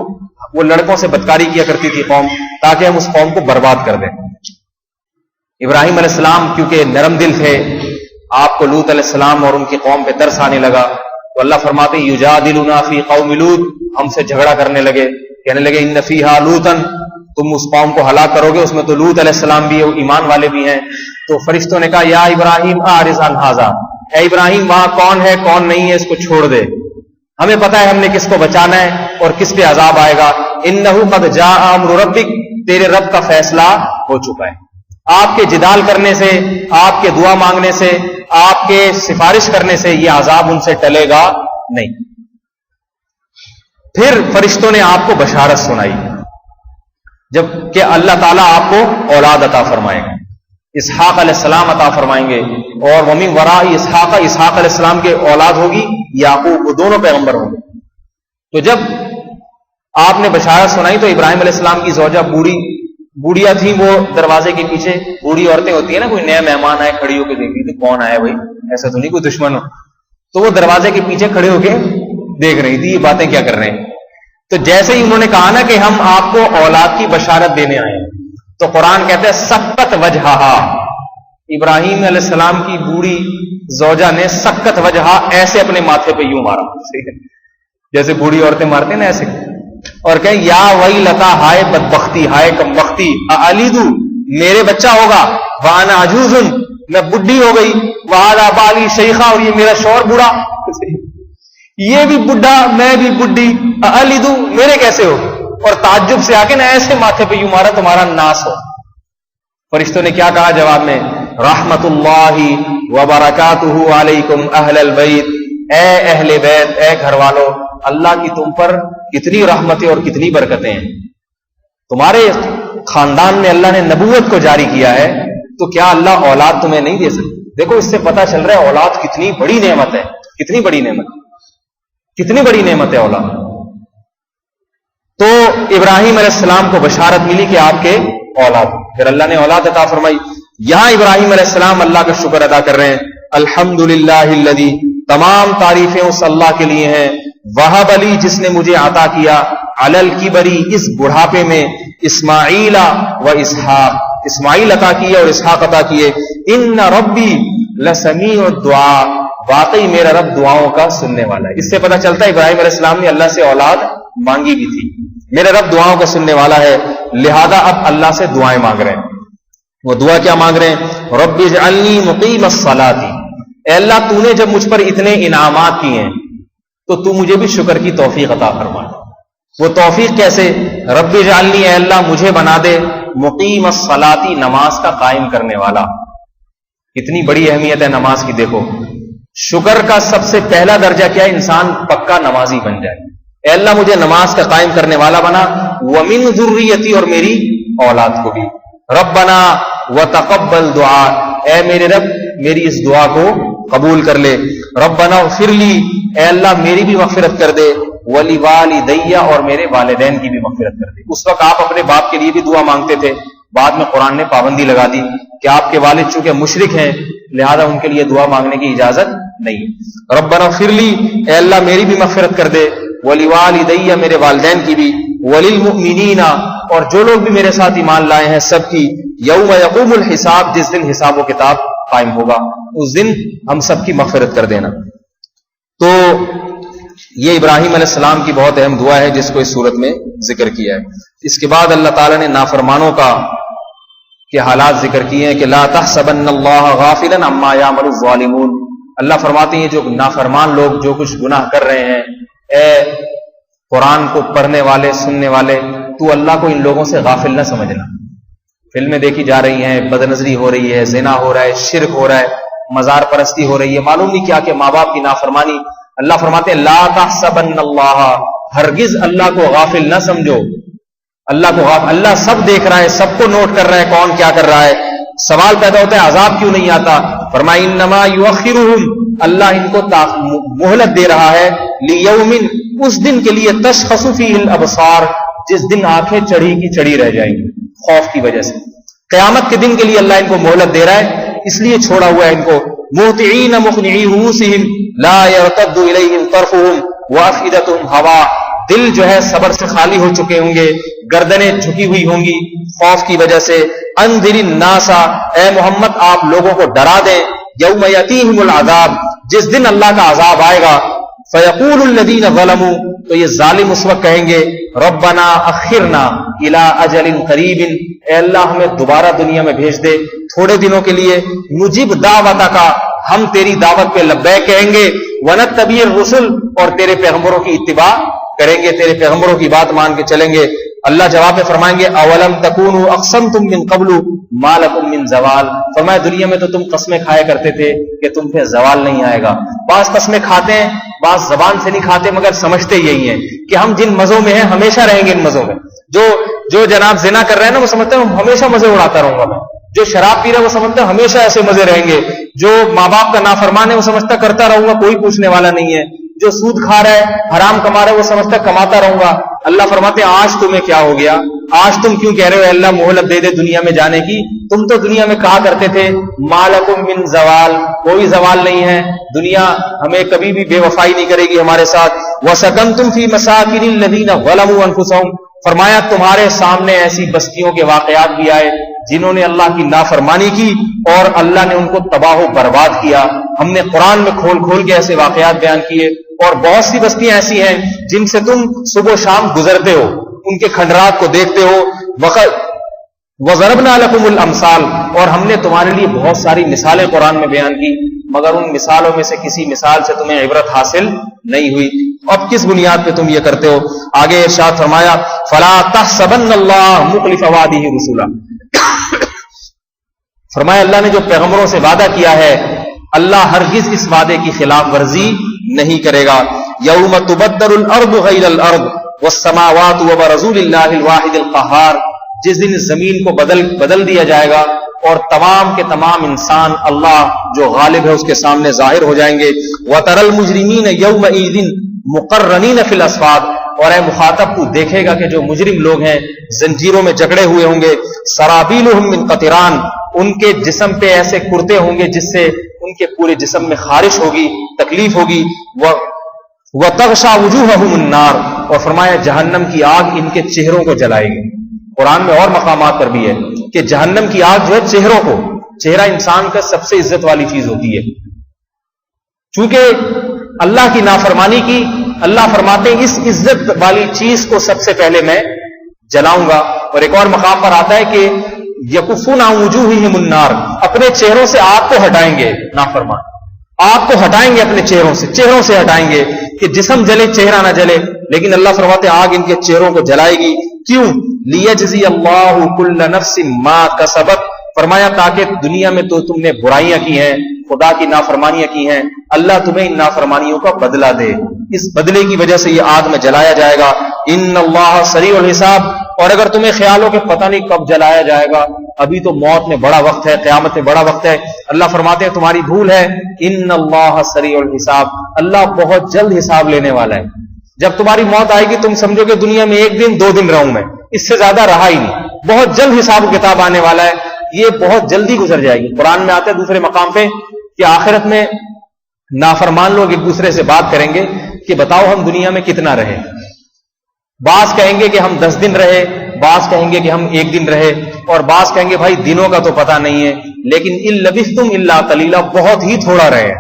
وہ لڑکوں سے بدکاری کیا کرتی تھی قوم، تاکہ ہم اس قوم کو برباد کر دیں. ابراہیم علیہ السلام کیونکہ نرم دل تھے، آپ کو لوط علیہ السلام اور ان کی قوم پہ ترس آنے لگا، تو اللہ فرماتے یجادلنا فی قوم لوط، ہم سے جھگڑا کرنے لگے، کہنے لگے ان فیہا لوطا، تم اس قوم کو ہلاک کرو گے، اس میں تو لوط علیہ السلام بھی ہے، ایمان والے بھی ہیں. تو فرشتوں نے کہا یا ابراہیم اعرض عن ھذا، اے ابراہیم وہاں کون ہے کون نہیں ہے اس کو چھوڑ دے، ہمیں پتہ ہے ہم نے کس کو بچانا ہے اور کس پہ عذاب آئے گا. انہ قد جاء امر ربک، تیرے رب کا فیصلہ ہو چکا ہے. آپ کے جدال کرنے سے، آپ کے دعا مانگنے سے، آپ کے سفارش کرنے سے یہ عذاب ان سے ٹلے گا نہیں. پھر فرشتوں نے آپ کو بشارت سنائی جب کہ اللہ تعالیٰ آپ کو اولاد عطا فرمائیں گے، اسحاق علیہ السلام عطا فرمائیں گے، اور ومن وراء اسحاق، اسحاق علیہ السلام کے اولاد ہوگی یعقوب، وہ دونوں پیغمبر ہوں گے. تو جب آپ نے بشارت سنائی تو ابراہیم علیہ السلام کی زوجہ بوڑھیا تھی، وہ دروازے کے پیچھے، بوڑھی عورتیں ہوتی ہیں نا، کوئی نیا مہمان آئے کھڑی ہو کے دیکھ رہی تھی کون آیا بھائی، ایسا تو نہیں کوئی دشمن ہو، تو وہ دروازے کے پیچھے کھڑے ہو کے دیکھ رہی تھی یہ باتیں کیا کر رہے ہیں. تو جیسے ہی انہوں نے کہا نا کہ ہم آپ کو اولاد کی بشارت دینے آئے ہیں، تو قرآن کہتا ہے سقط وجہہا، ابراہیم علیہ السلام کی بوڑھی زوجہ نے سقط وجہا، ایسے اپنے ماتھے پہ یوں مارا، جیسے بوڑھی عورتیں مارتے ہیں نا ایسے، اور کہیں یا ویلتا، ہائے بدبختی، ہائے کم بختی، الیدو، میرے بچہ ہوگا، وانا عجوز، میں بڈھی ہو گئی، وہذا بالی شیخا، اور یہ میرا شوہر بوڑھا، یہ بھی بڈھا میں بھی بڈھی، الیدو، میرے کیسے ہو، اور تعجب سے آ کے نا ایسے ماتھے پہ یوں مارا تمہارا ناس ہو. فرشتوں نے کیا کہا جواب میں؟ رحمت اللہ وبرکاتہ علیکم اہل البیت، اے اہل بیت، اے گھر والوں، اللہ کی تم پر کتنی رحمتیں اور کتنی برکتیں ہیں. تمہارے خاندان میں اللہ نے نبوت کو جاری کیا ہے، تو کیا اللہ اولاد تمہیں نہیں دے سکتے؟ دیکھو اس سے پتہ چل رہا ہے اولاد کتنی بڑی نعمت ہے، کتنی بڑی نعمت، کتنی بڑی نعمت ہے اولاد. تو ابراہیم علیہ السلام کو بشارت ملی کہ آپ کے اولاد، پھر اللہ نے اولاد عطا فرمائی. یہاں ابراہیم علیہ السلام اللہ کا شکر ادا کر رہے ہیں. الحمدللہ الذی، تمام تعریفیں اس اللہ کے لیے ہیں، وہب علی، جس نے مجھے عطا کیا، علی الکبری، اس بڑھاپے میں، اسماعیل و اسحاق، اسماعیل عطا کیے اور اسحاق عطا کیے. ان ربی لسمیع الدعاء، واقعی میرا رب دعاؤں کا سننے والا ہے. اس سے پتہ چلتا ہے ابراہیم علیہ السلام نے اللہ سے اولاد مانگی بھی تھی. میرا رب دعاؤں کا سننے والا ہے، لہذا اب اللہ سے دعائیں مانگ رہے ہیں. وہ دعا کیا مانگ رہے ہیں؟ رب اجعلنی مقیم الصلاۃ، اے اللہ تو نے جب مجھ پر اتنے انعامات کیے ہیں تو تو مجھے بھی شکر کی توفیق عطا فرما. وہ توفیق کیسے؟ رب اجعلنی، اے اللہ مجھے بنا دے، مقیم الصلاۃ، نماز کا قائم کرنے والا. کتنی بڑی اہمیت ہے نماز کی. دیکھو شکر کا سب سے پہلا درجہ کیا ہے؟ انسان پکا نمازی بن جائے. اے اللہ مجھے نماز کا قائم کرنے والا بنا، ومن ذریتی اور میری اولاد کو بھی، ربنا وتقبل دعا، اے میرے رب میری اس دعا کو قبول کر لے، ربنا اغفر لی، اے اللہ میری بھی مغفرت کر دے، ولوالدی اور میرے والدین کی بھی مغفرت کر دے۔ اس وقت آپ اپنے باپ کے لیے بھی دعا مانگتے تھے، بعد میں قرآن نے پابندی لگا دی کہ آپ کے والد چونکہ مشرک ہیں لہذا ان کے لیے دعا مانگنے کی اجازت نہیں۔ ربنا اغفر لی، اے اللہ میری بھی مغفرت کر دے، ولوالدی میرے والدین کی بھی، وللمؤمنین اور جو لوگ بھی میرے ساتھ ایمان لائے ہیں سب کی، یوم یقوم الحساب جس دن حساب و کتاب قائم ہوگا اس دن ہم سب کی مغفرت کر دینا۔ تو یہ ابراہیم علیہ السلام کی بہت اہم دعا ہے جس کو اس صورت میں ذکر کیا ہے۔ اس کے بعد اللہ تعالیٰ نے نافرمانوں کے حالات ذکر کیے ہیں کہ لا تحسبن اللہ غافلا عما یعمل الظالمون، اللہ فرماتے ہیں جو نافرمان لوگ جو کچھ گناہ کر رہے ہیں، اے قرآن کو پڑھنے والے سننے والے تو اللہ کو ان لوگوں سے غافل نہ سمجھنا۔ فلمیں دیکھی جا رہی ہیں، بد نظری ہو رہی ہے، زنا ہو رہا ہے، شرک ہو رہا ہے، مزار پرستی ہو رہی ہے، معلوم نہیں کیا کہ ماں باپ کی نافرمانی۔ اللہ فرماتے ہیں لا تحسبن اللہ، ہرگز اللہ کو غافل نہ سمجھو، اللہ کو غافل، اللہ سب دیکھ رہا ہے، سب کو نوٹ کر رہا ہے کون کیا کر رہا ہے۔ سوال پیدا ہوتا ہے عذاب کیوں نہیں آتا؟ فرمایا انما یؤخرہم، اللہ ان کو مہلت دے رہا ہے، لیوم اس دن کے لیے تشخص فیہ الابصار جس دن آنکھیں چڑھی کی چڑھی رہ جائیں گی خوف کی وجہ سے۔ قیامت کے دن کے لیے اللہ ان کو مہلت دے رہا ہے، اس لیے چھوڑا ہوا ہے ان کو۔ مہطعین مقنعی رؤوسہم لا یرتد الیہم طرفہم وافئدتہم ہوا، دل جو ہے صبر سے خالی ہو چکے ہوں گے، گردنیں جھکی ہوئی ہوں گی خوف کی وجہ سے۔ انذر الناس، اے محمد آپ لوگوں کو ڈرا دیں، یوم یاتیہم العذاب جس دن اللہ کا عذاب آئے گا، فیقول الذین ظلموا تو یہ ظالم اس وقت کہیں گے ربنا اخرنا الی اجل قریب، اے اللہ ہمیں دوبارہ دنیا میں بھیج دے تھوڑے دنوں کے لیے، نجیب دعوتک ہم تیری دعوت پہ لبیک کہیں گے، ونتبع الرسل اور تیرے پیغمبروں کی اتباع کریں گے، تیرے پیغمبروں کی بات مان کے چلیں گے۔ اللہ جواب میں فرمائیں گے اولم تکونوا اقسمتم من قبل ما لکم من زوال، فرمایا دنیا میں تو تم قسمیں کھایا کرتے تھے کہ تم پہ زوال نہیں آئے گا۔ بعض قسمیں کھاتے ہیں، بعض زبان سے نہیں کھاتے مگر سمجھتے یہی ہیں کہ ہم جن مزوں میں ہیں ہمیشہ رہیں گے ان مزوں میں۔ جو جناب زنا کر رہے ہیں نا وہ سمجھتے ہیں ہمیشہ مزے اڑاتا رہوں گا میں، جو شراب پی رہا ہے وہ سمجھتا ہے ہمیشہ ایسے مزے رہیں گے، جو ماں باپ کا نافرمان ہے وہ سمجھتا کرتا رہوں گا کوئی پوچھنے والا نہیں ہے، جو سود کھا رہا ہے حرام کما رہا ہے وہ سمجھتا کماتا رہوں گا۔ اللہ فرماتے ہیں آج تمہیں کیا ہو گیا، آج تم کیوں کہہ رہے ہو اللہ مہلت دے دے دنیا میں جانے کی؟ تم تو دنیا میں کہا کرتے تھے ما لکم من زوال، کوئی زوال نہیں ہے، دنیا ہمیں کبھی بھی بے وفائی نہیں کرے گی ہمارے ساتھ۔ وسکنتم فی مساکن الذین ظلموا انفسہم، فرمایا تمہارے سامنے ایسی بستیوں کے واقعات بھی آئے جنہوں نے اللہ کی نافرمانی کی اور اللہ نے ان کو تباہ و برباد کیا۔ ہم نے قرآن میں کھول کھول کے ایسے واقعات بیان کیے، اور بہت سی بستیاں ایسی ہیں جن سے تم صبح و شام گزرتے ہو، ان کے کھنڈرات کو دیکھتے ہو۔ وَضَرَبْنَا لَكُمُ الْأَمْثَالَ، اور ہم نے تمہارے لیے بہت ساری مثالیں قرآن میں بیان کی، مگر ان مثالوں میں سے کسی مثال سے تمہیں عبرت حاصل نہیں ہوئی۔ اب کس بنیاد پہ تم یہ کرتے ہو؟ آگے ارشاد فرمایا فَلَا تَحْسَبَنَّ اللَّهَ مُخْلِفَ وَعْدِهِ رُسُلَهُ، فرمایا اللہ نے جو پیغمبروں سے وعدہ کیا ہے اللہ ہرگز اس وعدے کی خلاف ورزی نہیں کرے گا۔ یوم تبدل الارض غیر الارض والسماوات وبرزوا للہ الواحد القہار، جس دن زمین کو بدل دیا جائے گا اور تمام کے تمام انسان اللہ جو غالب ہے اس کے سامنے ظاہر ہو جائیں گے۔ وترى المجرمین یومئذ مقرنین فی الاصفاد، اور اے مخاطب تو دیکھے گا کہ جو مجرم لوگ ہیں زنجیروں میں جکڑے ہوئے ہوں گے۔ سرابیلہم من قطران، ان کے جسم پہ ایسے کرتے ہوں گے جس سے ان کے پورے جسم میں خارش ہوگی، تکلیف ہوگی۔ وَتَغْشَى وُجُوهَهُمُ النَّارُ، اور فرمایا جہنم کی آگ ان کے چہروں کو جلائے گی۔ قرآن میں اور مقامات پر بھی ہے کہ جہنم کی آگ جو ہے چہروں کو، چہرہ انسان کا سب سے عزت والی چیز ہوتی ہے، چونکہ اللہ کی نافرمانی کی، اللہ فرماتے ہیں اس عزت والی چیز کو سب سے پہلے میں جلاؤں گا۔ اور ایک اور مقام پر آتا ہے کہ یکفون عن وجوہہم النار، اپنے چہروں سے آگ کو ہٹائیں گے نافرمان، آگ کو ہٹائیں گے اپنے چہروں سے ہٹائیں گے کہ جسم جلے چہرہ نہ جلے، لیکن اللہ فرماتے ہیں آگ ان کے چہروں کو جلائے گی۔ کیوں؟ لیجزی اللہ کل نفس ما کسبت، فرمایا تاکہ دنیا میں تو تم نے برائیاں کی ہیں خدا کی نافرمانیاں کی ہیں، اللہ تمہیں ان نافرمانیوں کا بدلہ دے، اس بدلے کی وجہ سے یہ آگ میں جلایا جائے گا۔ ان اللہ سریع الحساب، اور اگر تمہیں خیال ہو کہ پتہ نہیں کب جلایا جائے گا، ابھی تو موت میں بڑا وقت ہے، قیامت میں بڑا وقت ہے، اللہ فرماتے ہیں تمہاری بھول ہے، ان اللہ سریع الحساب، اللہ بہت جلد حساب لینے والا ہے۔ جب تمہاری موت آئے گی تم سمجھو کہ دنیا میں 1 دن 2 دن رہوں میں، اس سے زیادہ رہا ہی نہیں، بہت جلد حساب و کتاب آنے والا ہے، یہ بہت جلدی گزر جائے گی۔ قرآن میں آتا ہے دوسرے مقام پہ کہ آخرت میں نافرمان لوگ ایک دوسرے سے بات کریں گے کہ بتاؤ ہم دنیا میں کتنا رہے، بعض کہیں گے کہ ہم 10 دن رہے، بعض کہیں گے کہ ہم 1 دن رہے، اور بعض کہیں گے بھائی دنوں کا تو پتہ نہیں ہے، لیکن ان لبثتم الا قلیلا، بہت ہی تھوڑا رہے،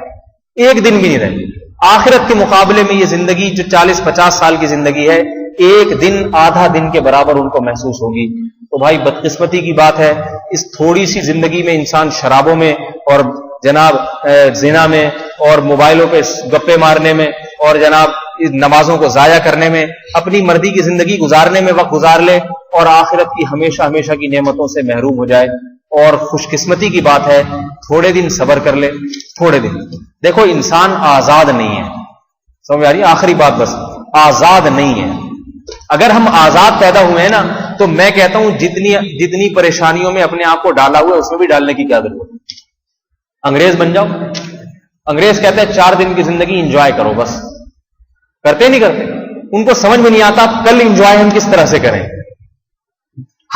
1 دن بھی نہیں رہے۔ آخرت کے مقابلے میں یہ زندگی جو 40-50 سال کی زندگی ہے، 1 دن آدھا دن کے برابر ان کو محسوس ہوگی۔ تو بھائی بدقسمتی کی بات ہے، اس تھوڑی سی زندگی میں انسان شرابوں میں اور جناب زنا میں اور موبائلوں پہ گپے مارنے میں اور جناب نمازوں کو ضائع کرنے میں، اپنی مرضی کی زندگی گزارنے میں وقت گزار لے، اور آخرت کی ہمیشہ ہمیشہ کی نعمتوں سے محروم ہو جائے۔ اور خوش قسمتی کی بات ہے تھوڑے دن صبر کر لے، تھوڑے دن۔ دیکھو انسان آزاد نہیں ہے، سمجھ آ رہی ہے؟ آخری بات بس، آزاد نہیں ہے۔ اگر ہم آزاد پیدا ہوئے ہیں نا تو میں کہتا ہوں جتنی پریشانیوں میں اپنے آپ کو ڈالا ہوا ہے اس میں بھی ڈالنے کی کیا ضرورت ہے؟ انگریز بن جاؤ۔ انگریز کہتے ہیں 4 دن کی زندگی انجوائے کرو، بس کرتے نہیں کرتے، ان کو سمجھ میں نہیں آتا کل انجوائے ہم کس طرح سے کریں۔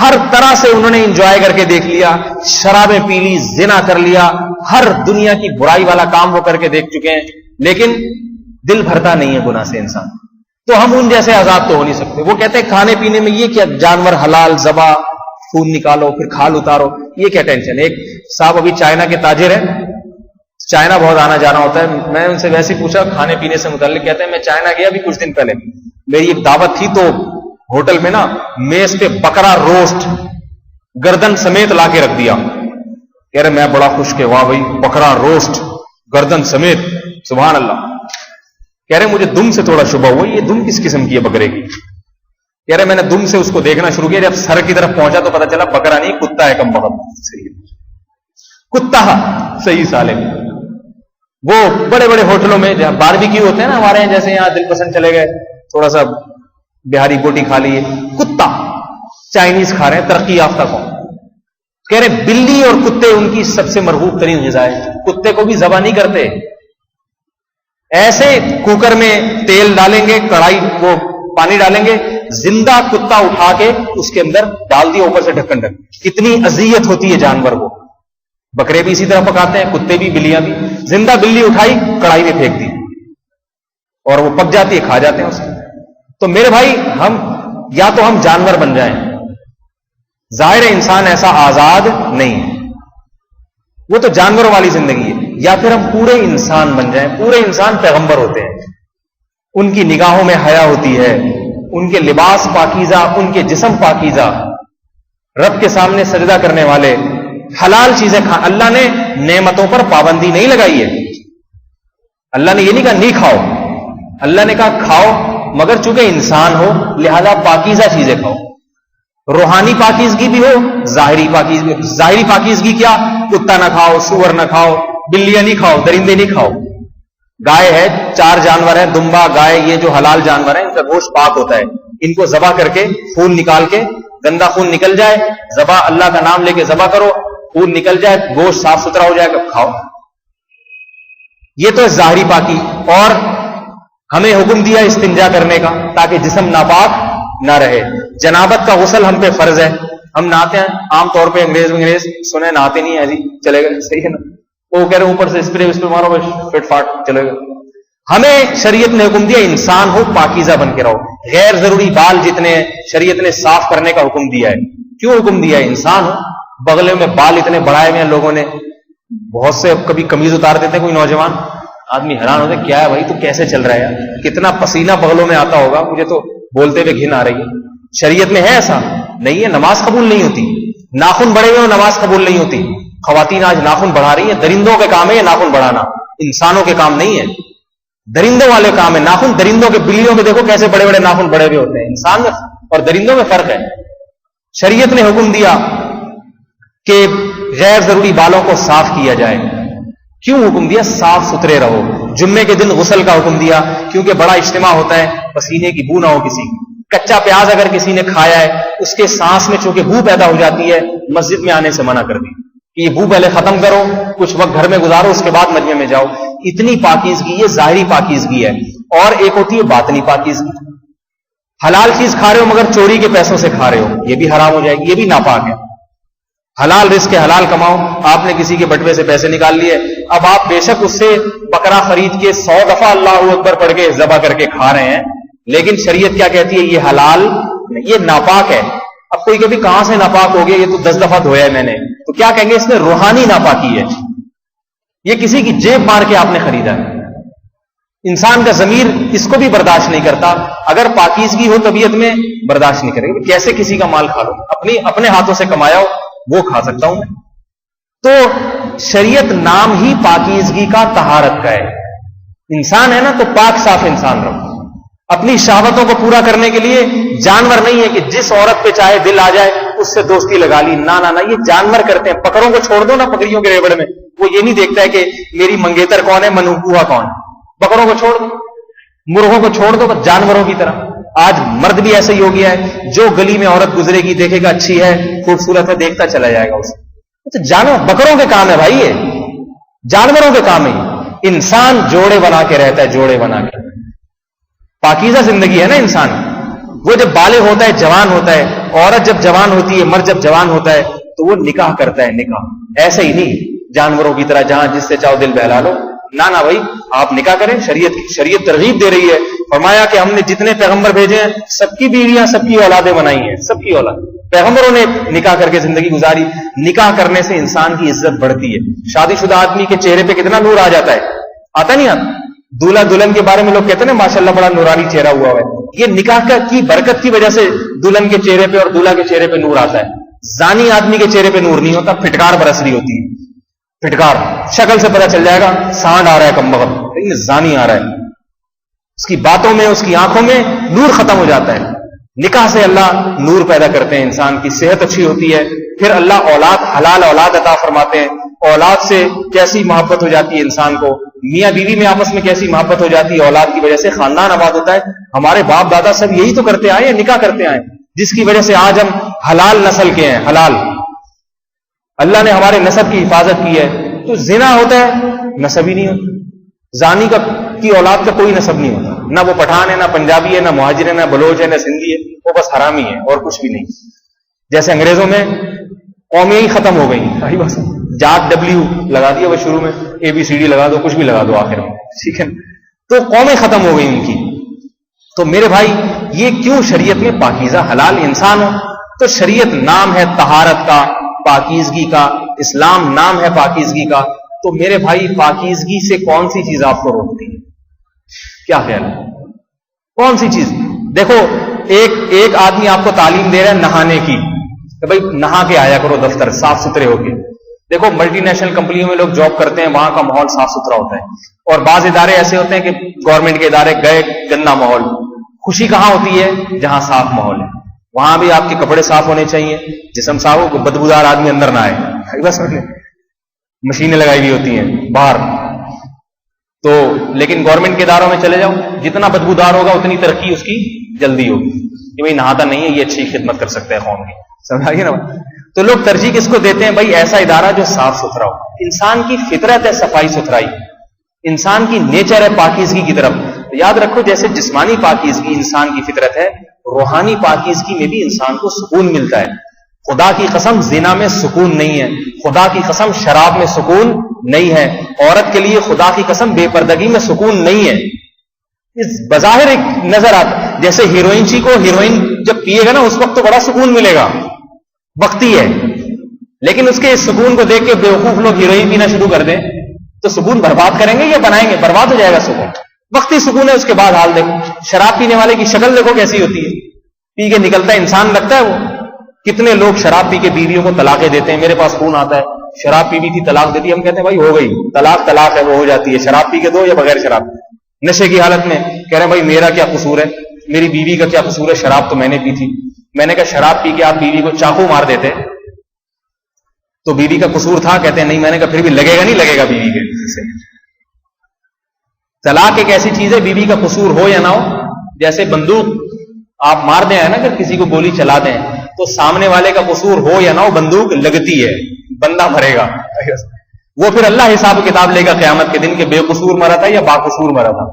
ہر طرح سے انہوں نے انجوائے کر کے دیکھ لیا، شرابیں پی لی، زنا کر لیا، ہر دنیا کی برائی والا کام وہ کر کے دیکھ چکے ہیں، لیکن دل بھرتا نہیں ہے گناہ سے انسان۔ تو ہم ان جیسے آزاد تو ہو نہیں سکتے۔ وہ کہتے ہیں کھانے پینے میں یہ کیا جانور حلال ذبح، خون نکالو پھر کھال اتارو، یہ کیا ٹینشن ہے؟ ایک صاحب ابھی چائنا کے تاجر ہیں، چائنا بہت آنا جانا ہوتا ہے، میں ان سے ویسے ہی پوچھا کھانے پینے سے متعلق، کہتے ہیں میں چائنا گیا ابھی کچھ دن پہلے، میری ایک دعوت تھی تو ہوٹل میں نا میز پہ بکرا روسٹ گردن سمیت لا کے رکھ دیا۔ کہہ رہے میں بڑا خوش کہ واہ بھائی بکرا روسٹ گردن سمیت، سبحان اللہ۔ کہہ رہے مجھے دم سے تھوڑا شبہ ہوا، یہ دم کس قسم کی ہے بکرے کی؟ کہہ رہے میں نے دم سے اس کو دیکھنا شروع کیا، جب سر کی طرف پہنچا تو پتا چلا بکرا نہیں کتا ہے، کم بخت صحیح کتا صحیح سالم۔ وہ بڑے بڑے ہوٹلوں میں جہاں باربیکیو ہوتے ہیں نا ہمارے یہاں، جیسے یہاں دل پسند چلے گئے تھوڑا سا بہاری بوٹی کھا لیے، کتا چائنیز کھا رہے ہیں، ترقی یافتہ قوم۔ کہہ رہے بلی اور کتے ان کی سب سے مرغوب ترین غذا ہے، کتے کو بھی ذبح نہیں کرتے، ایسے کوکر میں تیل ڈالیں گے، کڑھائی وہ پانی ڈالیں گے، زندہ کتا اٹھا کے اس کے اندر ڈال دیا، اوپر سے ڈھکن ڈھک، کتنی اذیت ہوتی ہے جانور کو۔ بکرے بھی اسی طرح پکاتے ہیں، کتے بھی، بلیاں بھی، زندہ بلی اٹھائی کڑھائی میں پھینک دی اور وہ پک جاتی ہے، کھا جاتے ہیں اس کو۔ تو میرے بھائی ہم یا تو ہم جانور بن جائیں، ظاہر انسان ایسا آزاد نہیں ہے، وہ تو جانوروں والی زندگی ہے، یا پھر ہم پورے انسان بن جائیں۔ پورے انسان پیغمبر ہوتے ہیں، ان کی نگاہوں میں حیا ہوتی ہے، ان کے لباس پاکیزہ، ان کے جسم پاکیزہ، رب کے سامنے سجدہ کرنے والے، حلال چیزیں کھا۔ اللہ نے نعمتوں پر پابندی نہیں لگائی ہے، اللہ نے یہ نہیں کہا نہیں کھاؤ، اللہ نے کہا کھاؤ، مگر چونکہ انسان ہو لہذا پاکیزہ چیزیں کھاؤ، روحانی پاکیزگی بھی ہو، ظاہری پاکیزگی۔ ظاہری پاکیزگی کیا؟ کتا نہ کھاؤ، سور نہ کھاؤ، بلیاں نہیں کھاؤ، درندے نہیں کھاؤ۔ گائے ہے، 4 جانور ہیں، دمبا، گائے، یہ جو حلال جانور ہیں ان کا گوشت پاک ہوتا ہے، ان کو ذبح کر کے خون نکال کے، گندا خون نکل جائے، ذبح اللہ کا نام لے کے ذبح کرو، خون نکل جائے، گوشت صاف ستھرا ہو جائے گا، کھاؤ۔ یہ تو ہے ظاہری پاکی۔ اور ہمیں حکم دیا استنجا کرنے کا تاکہ جسم ناپاک نہ رہے۔ جنابت کا غسل ہم پہ فرض ہے، ہم نہاتے ہیں عام طور پہ، انگریز سنے نہاتے نہیں ہیں جی، چلے گئے، صحیح ہے نا، وہ کہہ رہے اوپر سے اسپرے مارو بس فٹ فاٹ چلے گا۔ ہمیں شریعت نے حکم دیا انسان ہو پاکیزہ بن کے رہو، غیر ضروری بال جتنے ہیں شریعت نے صاف کرنے کا حکم دیا ہے۔ کیوں حکم دیا ہے؟ انسان ہو، بغلے میں بال اتنے بڑھائے ہوئے ہیں لوگوں نے، بہت سے کبھی قمیض اتار دیتے ہیں، کوئی نوجوان آدمی حیران ہوتے کیا ہے بھائی تو کیسے چل رہا ہے یار، کتنا پسینہ بغلوں میں آتا ہوگا، مجھے تو بولتے ہوئے گھن آ رہی ہے۔ شریعت میں ہے ایسا نہیں ہے، نماز قبول نہیں ہوتی، ناخن بڑے ہوئے نماز قبول نہیں ہوتی۔ خواتین آج ناخن بڑھا رہی ہیں، درندوں کے کام ہے یہ ناخن بڑھانا، انسانوں کے کام نہیں ہے، درندوں والے کام ہے۔ ناخن درندوں کے، بلیوں کے دیکھو کیسے بڑے بڑے ناخن بڑے ہوئے ہوتے ہیں، انسان میں اور درندوں میں فرق ہے۔ شریعت نے حکم دیا کہ غیر ضروری بالوں کو صاف کیا جائے، کیوں حکم دیا؟ صاف ستھرے رہو. جمعے کے دن غسل کا حکم دیا کیونکہ بڑا اجتماع ہوتا ہے, پسینے کی بو نہ ہو کسی کی. کچا پیاز اگر کسی نے کھایا ہے, اس کے سانس میں چونکہ بو پیدا ہو جاتی ہے, مسجد میں آنے سے منع کر دی کہ یہ بو پہلے ختم کرو, کچھ وقت گھر میں گزارو, اس کے بعد مجمع میں جاؤ. اتنی پاکیزگی, یہ ظاہری پاکیزگی ہے. اور ایک ہوتی ہے باطنی پاکیزگی. حلال چیز کھا رہے ہو مگر چوری کے پیسوں سے کھا رہے ہو, یہ بھی حرام ہو جائے گی, یہ بھی ناپاک ہے. حلال رزق کے حلال کماؤ. آپ نے کسی کے بٹوے سے پیسے نکال لیے, اب آپ بے شک اس سے بکرا خرید کے 100 دفعہ اللہ اکبر پڑھ کے ذبح کر کے کھا رہے ہیں, لیکن شریعت کیا کہتی ہے؟ یہ حلال, یہ ناپاک ہے. اب کوئی کبھی کہاں سے ناپاک ہو گیا؟ یہ تو 10 دفعہ دھویا ہے میں نے, تو کیا کہیں گے؟ اس میں روحانی ناپاکی ہے. یہ کسی کی جیب مار کے آپ نے خریدا ہے. انسان کا ضمیر اس کو بھی برداشت نہیں کرتا. اگر پاکیزگی ہو طبیعت میں, برداشت نہیں کرے گا. کیسے کسی کا مال کھا لو؟ اپنے ہاتھوں سے کمایا ہو وہ کھا سکتا ہوں میں. تو شریعت نام ہی پاکیزگی کا, طہارت کا ہے. انسان ہے نا, تو پاک صاف انسان رہو. اپنی شہوتوں کو پورا کرنے کے لیے جانور نہیں ہے کہ جس عورت پہ چاہے دل آ جائے اس سے دوستی لگا لی. نہ نہ نہ, یہ جانور کرتے ہیں. بکروں کو چھوڑ دو نا بکریوں کے ریوڑ میں, وہ یہ نہیں دیکھتا ہے کہ میری منگیتر کون ہے, منوپوہا کون ہے. بکروں کو چھوڑ دو, مرغوں کو چھوڑ دو, بس جانوروں کی طرح. آج مرد بھی ایسا ہی ہو گیا ہے, جو گلی میں عورت گزرے گی دیکھے گا اچھی ہے, خوبصورت ہے, دیکھتا چلا جائے گا اسے. تو جانور, بکروں کے کام ہے بھائی, یہ جانوروں کے کام ہے. انسان جوڑے بنا کے رہتا ہے, جوڑے بنا کے. پاکیزہ زندگی ہے نا انسان. وہ جب بالغ ہوتا ہے, جوان ہوتا ہے, عورت جب جوان ہوتی ہے, مرد جب جوان ہوتا ہے, تو وہ نکاح کرتا ہے. نکاح ایسے ہی نہیں جانوروں کی طرح جہاں جس سے چاہو دل بہلا لو. نہ بھائی, آپ نکاح کریں. شریعت ترغیب دے رہی ہے. فرمایا کہ ہم نے جتنے پیغمبر بھیجے ہیں سب کی بیویاں, سب کی اولادیں بنائی ہیں, سب کی اولاد. پیغمبروں نے نکاح کر کے زندگی گزاری. نکاح کرنے سے انسان کی عزت بڑھتی ہے. شادی شدہ آدمی کے چہرے پہ کتنا نور آ جاتا ہے, آتا نہیں آتا؟ دولہا دلہن کے بارے میں لوگ کہتے ہیں نا ماشاءاللہ بڑا نورانی چہرہ ہوا ہے. یہ نکاح کی برکت کی وجہ سے دلہن کے چہرے پہ اور دولہا کے چہرے پہ نور آتا ہے. زانی آدمی کے چہرے پہ نور نہیں ہوتا, پھٹکار برس رہی ہوتی ہے. پھٹکار, شکل سے پتہ چل جائے گا سانڈ آ رہا ہے کم بخت, لیکن زانی آ رہا ہے. اس کی باتوں میں, اس کی آنکھوں میں نور ختم ہو جاتا ہے. نکاح سے اللہ نور پیدا کرتے ہیں, انسان کی صحت اچھی ہوتی ہے. پھر اللہ اولاد, حلال اولاد عطا فرماتے ہیں. اولاد سے کیسی محبت ہو جاتی ہے انسان کو, میاں بیوی میں آپس میں کیسی محبت ہو جاتی ہے. اولاد کی وجہ سے خاندان آباد ہوتا ہے. ہمارے باپ دادا سب یہی تو کرتے آئے ہیں, نکاح کرتے آئے, جس کی وجہ سے آج ہم حلال نسل کے ہیں. حلال, اللہ نے ہمارے نسب کی حفاظت کی ہے. تو زنا ہوتا ہے, نسب ہی نہیں ہوتا. زانی کی اولاد کا کوئی نسب نہیں ہوتا. نہ وہ پٹھان ہے, نہ پنجابی ہے, نہ مہاجر ہے, نہ بلوچ ہے, نہ سندھی ہے. وہ بس حرامی ہے اور کچھ بھی نہیں. جیسے انگریزوں میں قومیں ہی ختم ہو گئی, بس جات ڈبلیو لگا دیا, وہ شروع میں ABCD لگا دو, کچھ بھی لگا دو آخر میں, ٹھیک ہے. تو قومیں ختم ہو گئی ان کی. تو میرے بھائی, یہ کیوں شریعت میں پاکیزہ حلال انسان ہو؟ تو شریعت نام ہے طہارت کا, پاکیزگی کا. اسلام نام ہے پاکیزگی کا. تو میرے بھائی, پاکیزگی سے کون سی چیز آپ کو روکتی ہے؟ کیا خیال ہے, کون سی چیز؟ دیکھو, ایک آدمی آپ کو تعلیم دے رہا ہے نہانے کی, کہ بھائی نہا کے آیا کرو دفتر, صاف ستھرے ہو کے. دیکھو, ملٹی نیشنل کمپنیوں میں لوگ جاب کرتے ہیں, وہاں کا ماحول صاف ستھرا ہوتا ہے. اور بعض ادارے ایسے ہوتے ہیں کہ گورنمنٹ کے ادارے گئے, گندا ماحول. خوشی کہاں ہوتی ہے؟ جہاں صاف ماحول ہے. وہاں بھی آپ کے کپڑے صاف ہونے چاہیے, جسم صاف ہو, بدبودار آدمی اندر نہ آئے. بس مشینیں لگائی ہوئی ہوتی ہیں باہر. تو لیکن گورنمنٹ کے اداروں میں چلے جاؤ, جتنا بدبودار ہوگا اتنی ترقی اس کی جلدی ہوگی, کہ بھائی نہاتا نہیں ہے, یہ اچھی خدمت کر سکتا ہے قوم کی. سمجھائیے نا. تو لوگ ترجیح کس کو دیتے ہیں؟ بھائی ایسا ادارہ جو صاف ستھرا ہو. انسان کی فطرت ہے صفائی ستھرائی, انسان کی نیچر ہے پاکیزگی کی طرف. یاد رکھو, جیسے جسمانی پاکیزگی انسان کی فطرت ہے, روحانی پاکیزگی میں بھی انسان کو سکون ملتا ہے. خدا کی قسم زنا میں سکون نہیں ہے, خدا کی قسم شراب میں سکون نہیں ہے, عورت کے لیے خدا کی قسم بے پردگی میں سکون نہیں ہے. اس بظاہر ایک نظر آتا, جیسے ہیروئن چی کو ہیروئن جب پیے گا نا اس وقت تو بڑا سکون ملے گا, وقتی ہے. لیکن اس کے اس سکون کو دیکھ کے بیوقوف لوگ ہیروئن پینا شروع کر دیں تو سکون برباد کریں گے یا بنائیں گے؟ برباد ہو جائے گا سکون. وقتی سکون ہے, اس کے بعد حال دیکھو. شراب پینے والے کی شکل دیکھو کیسی ہوتی ہے, پی کے نکلتا ہے انسان لگتا ہے وہ. کتنے لوگ شراب پی کے بیویوں کو طلاقیں دیتے ہیں. میرے پاس فون آتا ہے, شراب پی تھی طلاق دیتی. ہم کہتے ہیں بھائی ہو گئی طلاق ہے, وہ ہو جاتی ہے. شراب پی کے دو یا بغیر شراب. نشے کی حالت میں کہہ رہے ہیں بھائی میرا کیا قصور ہے, میری بیوی کا کیا قصور ہے, شراب تو میں نے پی تھی. میں نے کہا شراب پی کے آپ بیوی کو چاقو مار دیتے تو بیوی کا قصور تھا؟ کہتے ہیں نہیں. میں نے کہا پھر بھی لگے گا نہیں لگے گا بیوی کے سے. طلاق ایک ایسی چیز ہے بیوی کا قصور ہو یا نہ ہو. جیسے بندوق آپ مار دیں نا، اگر کسی کو گولی چلا دیں تو سامنے والے کا قصور ہو یا نہ ہو بندوق لگتی ہے، بندہ مرے گا. وہ پھر اللہ حساب کتاب لے گا قیامت کے دن کہ بے قصور مرا تھا یا باقصور مرا تھا.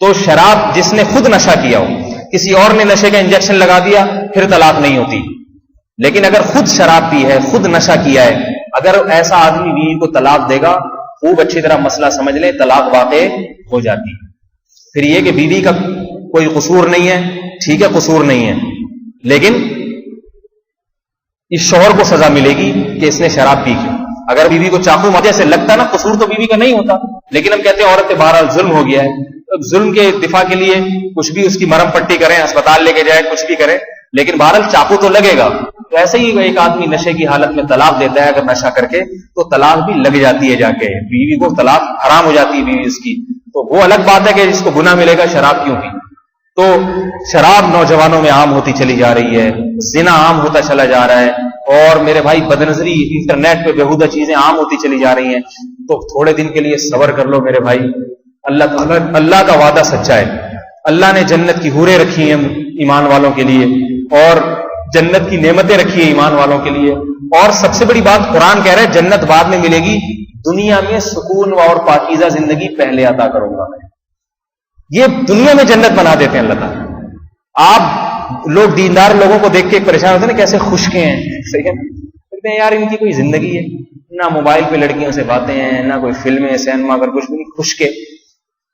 تو شراب جس نے خود نشہ کیا ہو، کسی اور نے نشے کا انجیکشن لگا دیا، پھر طلاق نہیں ہوتی. لیکن اگر خود شراب پی ہے، خود نشہ کیا ہے، اگر ایسا آدمی بیوی کو طلاق دے گا، خوب اچھی طرح مسئلہ سمجھ لیں، طلاق واقع ہو جاتی ہے. پھر یہ کہ بیوی کا کوئی قصور نہیں ہے، ٹھیک ہے قصور نہیں ہے، لیکن اس شوہر کو سزا ملے گی کہ اس نے شراب پی کی. اگر بیوی کو چاقو مارے سے لگتا نا، قصور تو بیوی کا نہیں ہوتا، لیکن ہم کہتے ہیں عورت پہ بہرحال ظلم ہو گیا ہے. اب ظلم کے دفاع کے لیے کچھ بھی اس کی مرہم پٹی کریں، اسپتال لے کے جائے، کچھ بھی کریں، لیکن بہرحال چاقو تو لگے گا. تو ایسے ہی ایک آدمی نشے کی حالت میں طلاق دیتا ہے اگر نشہ کر کے، تو طلاق بھی لگ جاتی ہے، جا کے بیوی کو طلاق حرام ہو جاتی ہے بیوی اس کی. تو وہ الگ بات ہے کہ جس کو گناہ ملے گا شراب کیوں پی. تو شراب نوجوانوں میں عام ہوتی چلی جا رہی ہے، زنا عام ہوتا چلا جا رہا ہے، اور میرے بھائی بدنظری، انٹرنیٹ پہ بےہودہ چیزیں عام ہوتی چلی جا رہی ہیں. تو تھوڑے دن کے لیے صبر کر لو میرے بھائی. اللہ کا وعدہ سچا ہے. اللہ نے جنت کی حوریں رکھی ہیں ایمان والوں کے لیے، اور جنت کی نعمتیں رکھی ہیں ایمان والوں کے لیے. اور سب سے بڑی بات قرآن کہہ رہا ہے جنت بعد میں ملے گی، دنیا میں سکون اور پاکیزہ زندگی پہلے عطا کروں گا میں. یہ دنیا میں جنت بنا دیتے ہیں اللہ تعالیٰ. آپ لوگ دیندار لوگوں کو دیکھ کے پریشان ہوتے ہیں نا، کیسے خشکے ہیں. صحیح ہے، کہتے ہیں یار ان کی کوئی زندگی ہے، نہ موبائل پہ لڑکیوں سے باتیں ہیں، نہ کوئی فلمیں سینما، اگر کچھ بھی نہیں. خشکے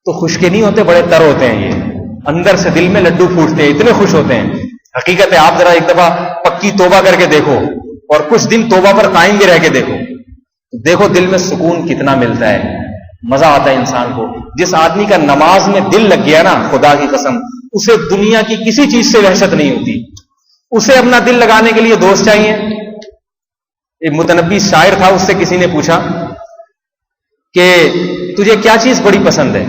تو خشکے نہیں ہوتے، بڑے تر ہوتے ہیں. یہ اندر سے دل میں لڈو پھوٹتے ہیں، اتنے خوش ہوتے ہیں. حقیقت ہے آپ ذرا ایک دفعہ پکی توبہ کر کے دیکھو، اور کچھ دن توبہ پر قائم بھی رہ کے دیکھو دل میں سکون کتنا ملتا ہے، مزہ آتا ہے انسان کو. جس آدمی کا نماز میں دل لگ گیا نا، خدا کی قسم اسے دنیا کی کسی چیز سے وحشت نہیں ہوتی. اسے اپنا دل لگانے کے لیے دوست چاہیے. ایک متنبی شاعر تھا، اس سے کسی نے پوچھا کہ تجھے کیا چیز بڑی پسند ہے؟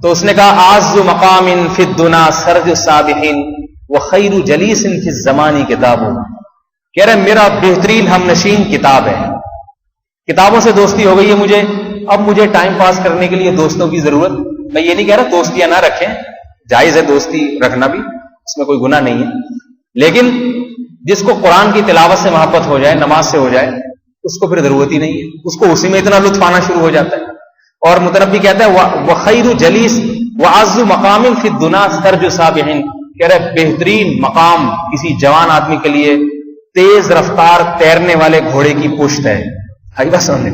تو اس نے کہا آز مقام فی الدنا سرج الصابحین وخیر جلیس فی الزمان کتاب. کہہ رہے میرا بہترین ہم نشین کتاب ہے. کتابوں سے دوستی ہو گئی ہے مجھے، اب مجھے ٹائم پاس کرنے کے لیے دوستوں کی ضرورت. میں یہ نہیں کہہ رہا دوستیاں نہ رکھیں، جائز ہے دوستی رکھنا بھی، اس میں کوئی گناہ نہیں ہے. لیکن جس کو قرآن کی تلاوت سے محبت ہو جائے، نماز سے ہو جائے، اس کو پھر ضرورت ہی نہیں ہے، اس کو اسی میں اتنا لطف آنا شروع ہو جاتا ہے. اور متنبی کہتا ہے وخیر جلیس وعز مقام فی الدنا سرج صابحین. کہہ رہے بہترین مقام کسی جوان آدمی کے لیے تیز رفتار تیرنے والے گھوڑے کی پشت ہے. ہائی بات سمجھ،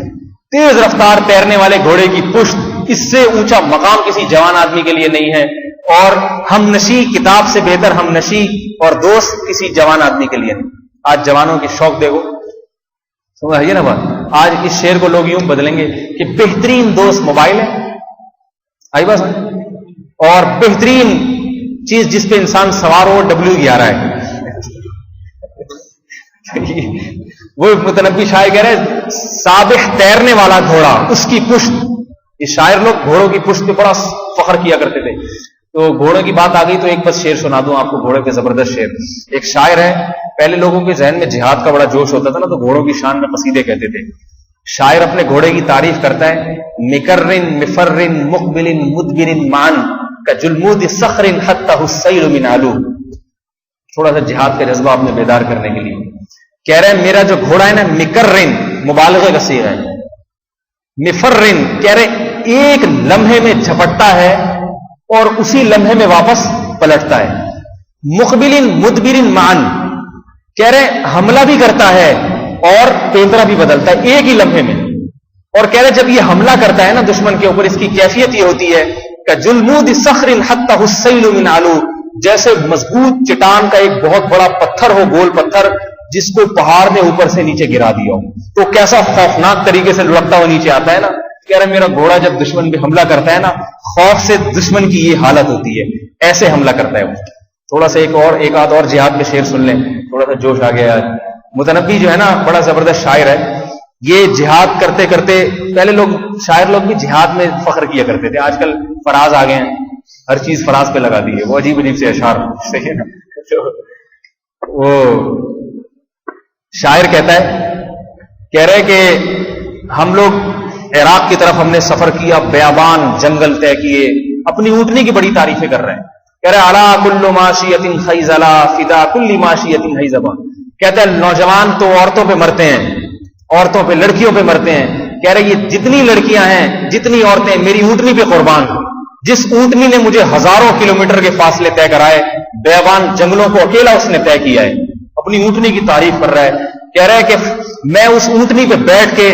تیز رفتار تیرنے والے گھوڑے کی پشت، اس سے اونچا مقام کسی جوان آدمی کے لیے نہیں ہے. اور ہم نشی، کتاب سے بہتر ہم نشی اور دوست کسی جوان آدمی کے لیے نہیں. آج جوانوں کی شوق دیکھو، سمجھائیے نا بات. آج اس شعر کو لوگ یوں بدلیں گے کہ بہترین دوست موبائل ہے، آئی بات سمجھ، اور بہترین چیز جس پہ انسان سوار ہو W11 ہے. وہ متنبی شاعر کہہ رہے سابح تیرنے والا گھوڑا، اس کی پشت. یہ شاعر لوگ گھوڑوں کی پشت پہ بڑا فخر کیا کرتے تھے. تو گھوڑوں کی بات آ گئی تو ایک بس شعر سنا دوں آپ کو، گھوڑے پہ زبردست شعر. ایک شاعر ہے، پہلے لوگوں کے ذہن میں جہاد کا بڑا جوش ہوتا تھا نا، تو گھوڑوں کی شان میں قصیدے کہتے تھے. شاعر اپنے گھوڑے کی تعریف کرتا ہے مکرن مفرن مقبل مدبر معن کجلمود صخر حتى السيل من علو. تھوڑا سا جہاد کا جذبہ اپنے بیدار کرنے کے لیے کہہ رہے ہیں میرا جو گھوڑا ہے نا، مکرن مبالغہ کا صیغہ ہے، مفرن کہہ رہے ایک لمحے میں جھپٹتا ہے اور اسی لمحے میں واپس پلٹتا ہے. مقبل مدبر معن کہہ رہے حملہ بھی کرتا ہے اور پیندرا بھی بدلتا ہے ایک ہی لمحے میں. اور کہہ رہے جب یہ حملہ کرتا ہے نا دشمن کے اوپر، اس کی کیفیت یہ ہوتی ہے کہ جلمود صخر حتى السيل من علو، جیسے مضبوط چٹان کا ایک بہت بڑا پتھر ہو، گول پتھر جس کو پہاڑ نے اوپر سے نیچے گرا دیا ہو، تو کیسا خوفناک طریقے سے لڑکتا ہوا نیچے آتا ہے نا. کہہ رہے میرا گھوڑا جب دشمن پہ حملہ کرتا ہے نا، خوف سے دشمن کی یہ حالت ہوتی ہے، ایسے حملہ کرتا ہے وہ. تھوڑا سا ایک آدھ اور جہاد کے شعر سن لیں، تھوڑا سا جوش آ گیا. متنبی جو ہے نا بڑا زبردست شاعر ہے. یہ جہاد کرتے کرتے، پہلے لوگ شاعر لوگ بھی جہاد میں فخر کیا کرتے تھے، آج کل فراز آ گئے ہیں، ہر چیز فراز پہ لگا دی ہے، وہ عجیب عجیب سے اشعار. صحیح ہے نا. وہ شاعر کہتا ہے کہہ رہے کہ ہم لوگ عراق کی طرف ہم نے سفر کیا، بیابان جنگل طے کیے، اپنی اونٹنی کی بڑی تعریفیں کر رہے ہیں. کہہ رہے علا کل ماشیۃ خیزلا فدا کل ماشیۃ حیزبا. کہتے ہیں نوجوان تو عورتوں پہ مرتے ہیں، عورتوں پہ لڑکیوں پہ مرتے ہیں. کہہ رہے یہ جتنی لڑکیاں ہیں جتنی عورتیں میری اونٹنی پہ قربان. جس اونٹنی نے مجھے ہزاروں کلومیٹر کے فاصلے طے کرائے، بیابان جنگلوں کو اکیلا اس نے طے کیا ہے. اپنی اونٹنی کی تعریف کر رہا ہے. کہہ رہا ہے کہ میں اس اونٹنی پہ بیٹھ کے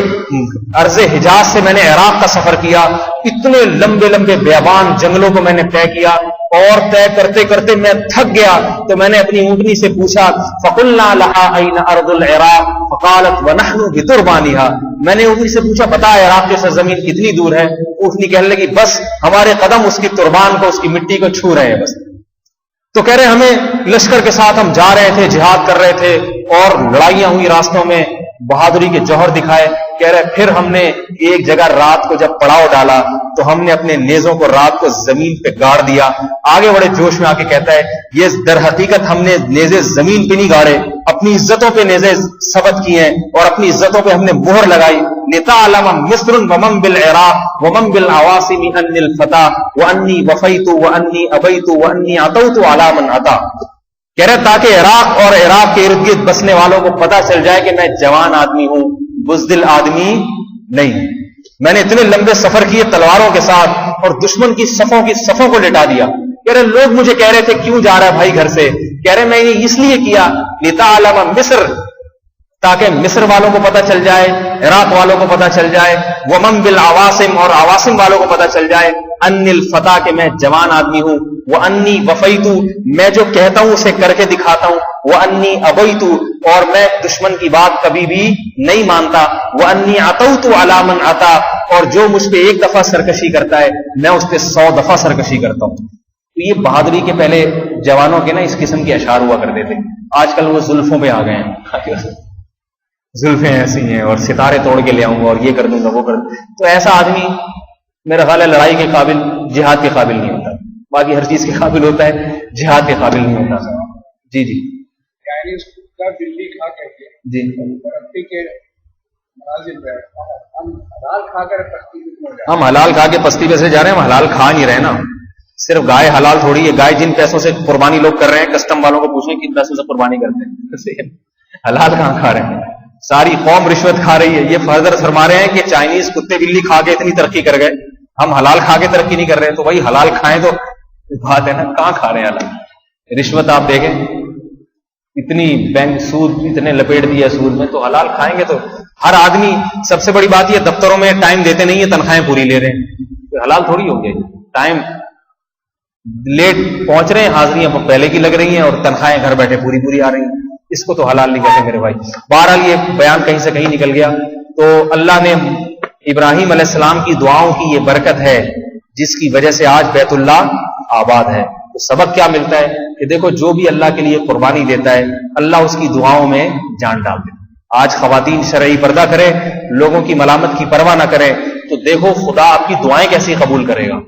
ارض حجاز سے میں نے عراق کا سفر کیا، اتنے لمبے لمبے بیابان جنگلوں کو میں نے طے کیا، اور طے کرتے کرتے میں تھک گیا تو میں نے اپنی اونٹنی سے پوچھا فقلنا لها اين ارض العراق فقالت ونحن بتربانها. میں نے اونٹنی سے پوچھا بتا عراق کی سرزمین کتنی دور ہے؟ اونٹنی کہنے لگی بس ہمارے قدم اس کی تربان کو، اس کی مٹی کو چھو رہے ہیں بس. تو کہہ رہے ہمیں لشکر کے ساتھ ہم جا رہے تھے، جہاد کر رہے تھے اور لڑائیاں ہوئی راستوں میں، بہادری کے جوہر دکھائے. کہہ رہے پھر ہم نے ایک جگہ رات کو جب پڑاؤ ڈالا تو ہم نے اپنے نیزوں کو رات کو زمین پہ گاڑ دیا. آگے بڑے جوش میں آ کے کہتا ہے یہ در حقیقت ہم نے نیزے زمین پہ نہیں گاڑے، اپنی عزتوں پہ نیزے ثبت کیے ہیں اور اپنی عزتوں پہ ہم نے مہر لگائی. لتعلم مصر ومن بالعراق ومن بالعواصم ان الفتى وانی وفیت وانی ابیت وانی عطوت علی من عطا. کہہ رہے تاکہ عراق اور عراق کے ارد گرد بسنے والوں کو پتہ چل جائے کہ میں جوان آدمی ہوں، بزدل آدمی نہیں. میں نے اتنے لمبے سفر کیے تلواروں کے ساتھ اور دشمن کی صفوں کو لٹا دیا. کہہ رہے لوگ مجھے کہہ رہے تھے کیوں جا رہا ہے بھائی گھر سے؟ کہہ رہے میں نے اس لیے کیا لتعلم مصر، تاکہ مصر والوں کو پتہ چل جائے، عراق والوں کو پتہ چل جائے، ومن بالعواصم اور عواصم والوں کو پتہ چل جائے، ان الفتى کہ میں جوان آدمی ہوں، وانی وفیت میں جو کہتا ہوں اسے کر کے دکھاتا ہوں، وانی ابیت اور میں دشمن کی بات کبھی بھی نہیں مانتا، وانی عطوت علی من عطا اور جو مجھ پہ ایک دفعہ سرکشی کرتا ہے میں اس پہ 100 دفعہ سرکشی کرتا ہوں. تو یہ بہادری کے پہلے جوانوں کے نا اس قسم کے اشعار ہوا کرتے تھے. آج کل وہ زلفوں پہ آ گئے ہیں، زلفیں ایسی ہیں اور ستارے توڑ کے لے آؤں گا اور یہ کر دوں گا وہ کر دوں. تو ایسا آدمی میرا خیال ہے لڑائی کے قابل، جہاد کے قابل نہیں ہوتا. باقی ہر چیز کے قابل ہوتا ہے، جہاد کے قابل نہیں ہوتا. جی جی بلی کھا کر کے جی ترقی کے منازل پہ ہم حلال کھا کر پستی پہ ہم حلال کھا کے پستی پہ سے جا رہے ہیں. ہم حلال کھا نہیں رہے نا. صرف گائے حلال تھوڑی ہے. گائے جن پیسوں سے قربانی لوگ کر رہے ہیں، کسٹم والوں کو پوچھیں کن پیسوں سے قربانی کرتے ہیں. حلال کہاں کھا رہے ہیں؟ ساری قوم رشوت کھا رہی ہے. یہ فردر فرما رہے ہیں کہ چائنیز کتے بلی کھا کے اتنی ترقی کر گئے، ہم حلال کھا کے ترقی نہیں کر رہے. تو بھائی حلال کھائیں تو بات ہے نا، کہاں کھا رہے ہیں حلال؟ رشوت آپ دیکھیں اتنی، بینک سود اتنے لپیٹ دیا سود میں، تو حلال کھائیں گے تو ہر آدمی. سب سے بڑی بات یہ دفتروں میں ٹائم دیتے نہیں ہیں، تنخواہیں پوری لے رہے ہیں. تو حلال تھوڑی ہو گیا. ٹائم لیٹ پہنچ رہے ہیں، حاضریاں پہلے کی لگ رہی ہیں اور تنخواہیں گھر بیٹھے پوری آ رہی ہیں. اس کو تو حلال نہیں کہتے میرے بھائی. بہرحال یہ بیان کہیں سے کہیں نکل گیا. تو اللہ نے ابراہیم علیہ السلام کی دعاؤں کی یہ برکت ہے جس کی وجہ سے آج بیت اللہ آباد ہے. تو سبق کیا ملتا ہے کہ دیکھو جو بھی اللہ کے لیے قربانی دیتا ہے اللہ اس کی دعاؤں میں جان ڈال دیتا ہے. آج خواتین شرعی پردہ کرے، لوگوں کی ملامت کی پرواہ نہ کرے، تو دیکھو خدا آپ کی دعائیں کیسی قبول کرے گا.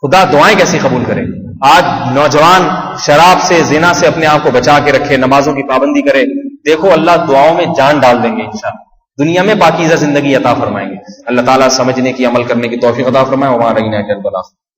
خدا دعائیں کیسی قبول کرے. آج نوجوان شراب سے، زنا سے اپنے آپ کو بچا کے رکھے، نمازوں کی پابندی کرے، دیکھو اللہ دعاؤں میں جان ڈال دیں گے انشاءاللہ. دنیا میں پاکیزہ زندگی عطا فرمائیں گے. اللہ تعالیٰ سمجھنے کی، عمل کرنے کی توفیق عطا فرمائے. وما علینا الا البلاغ.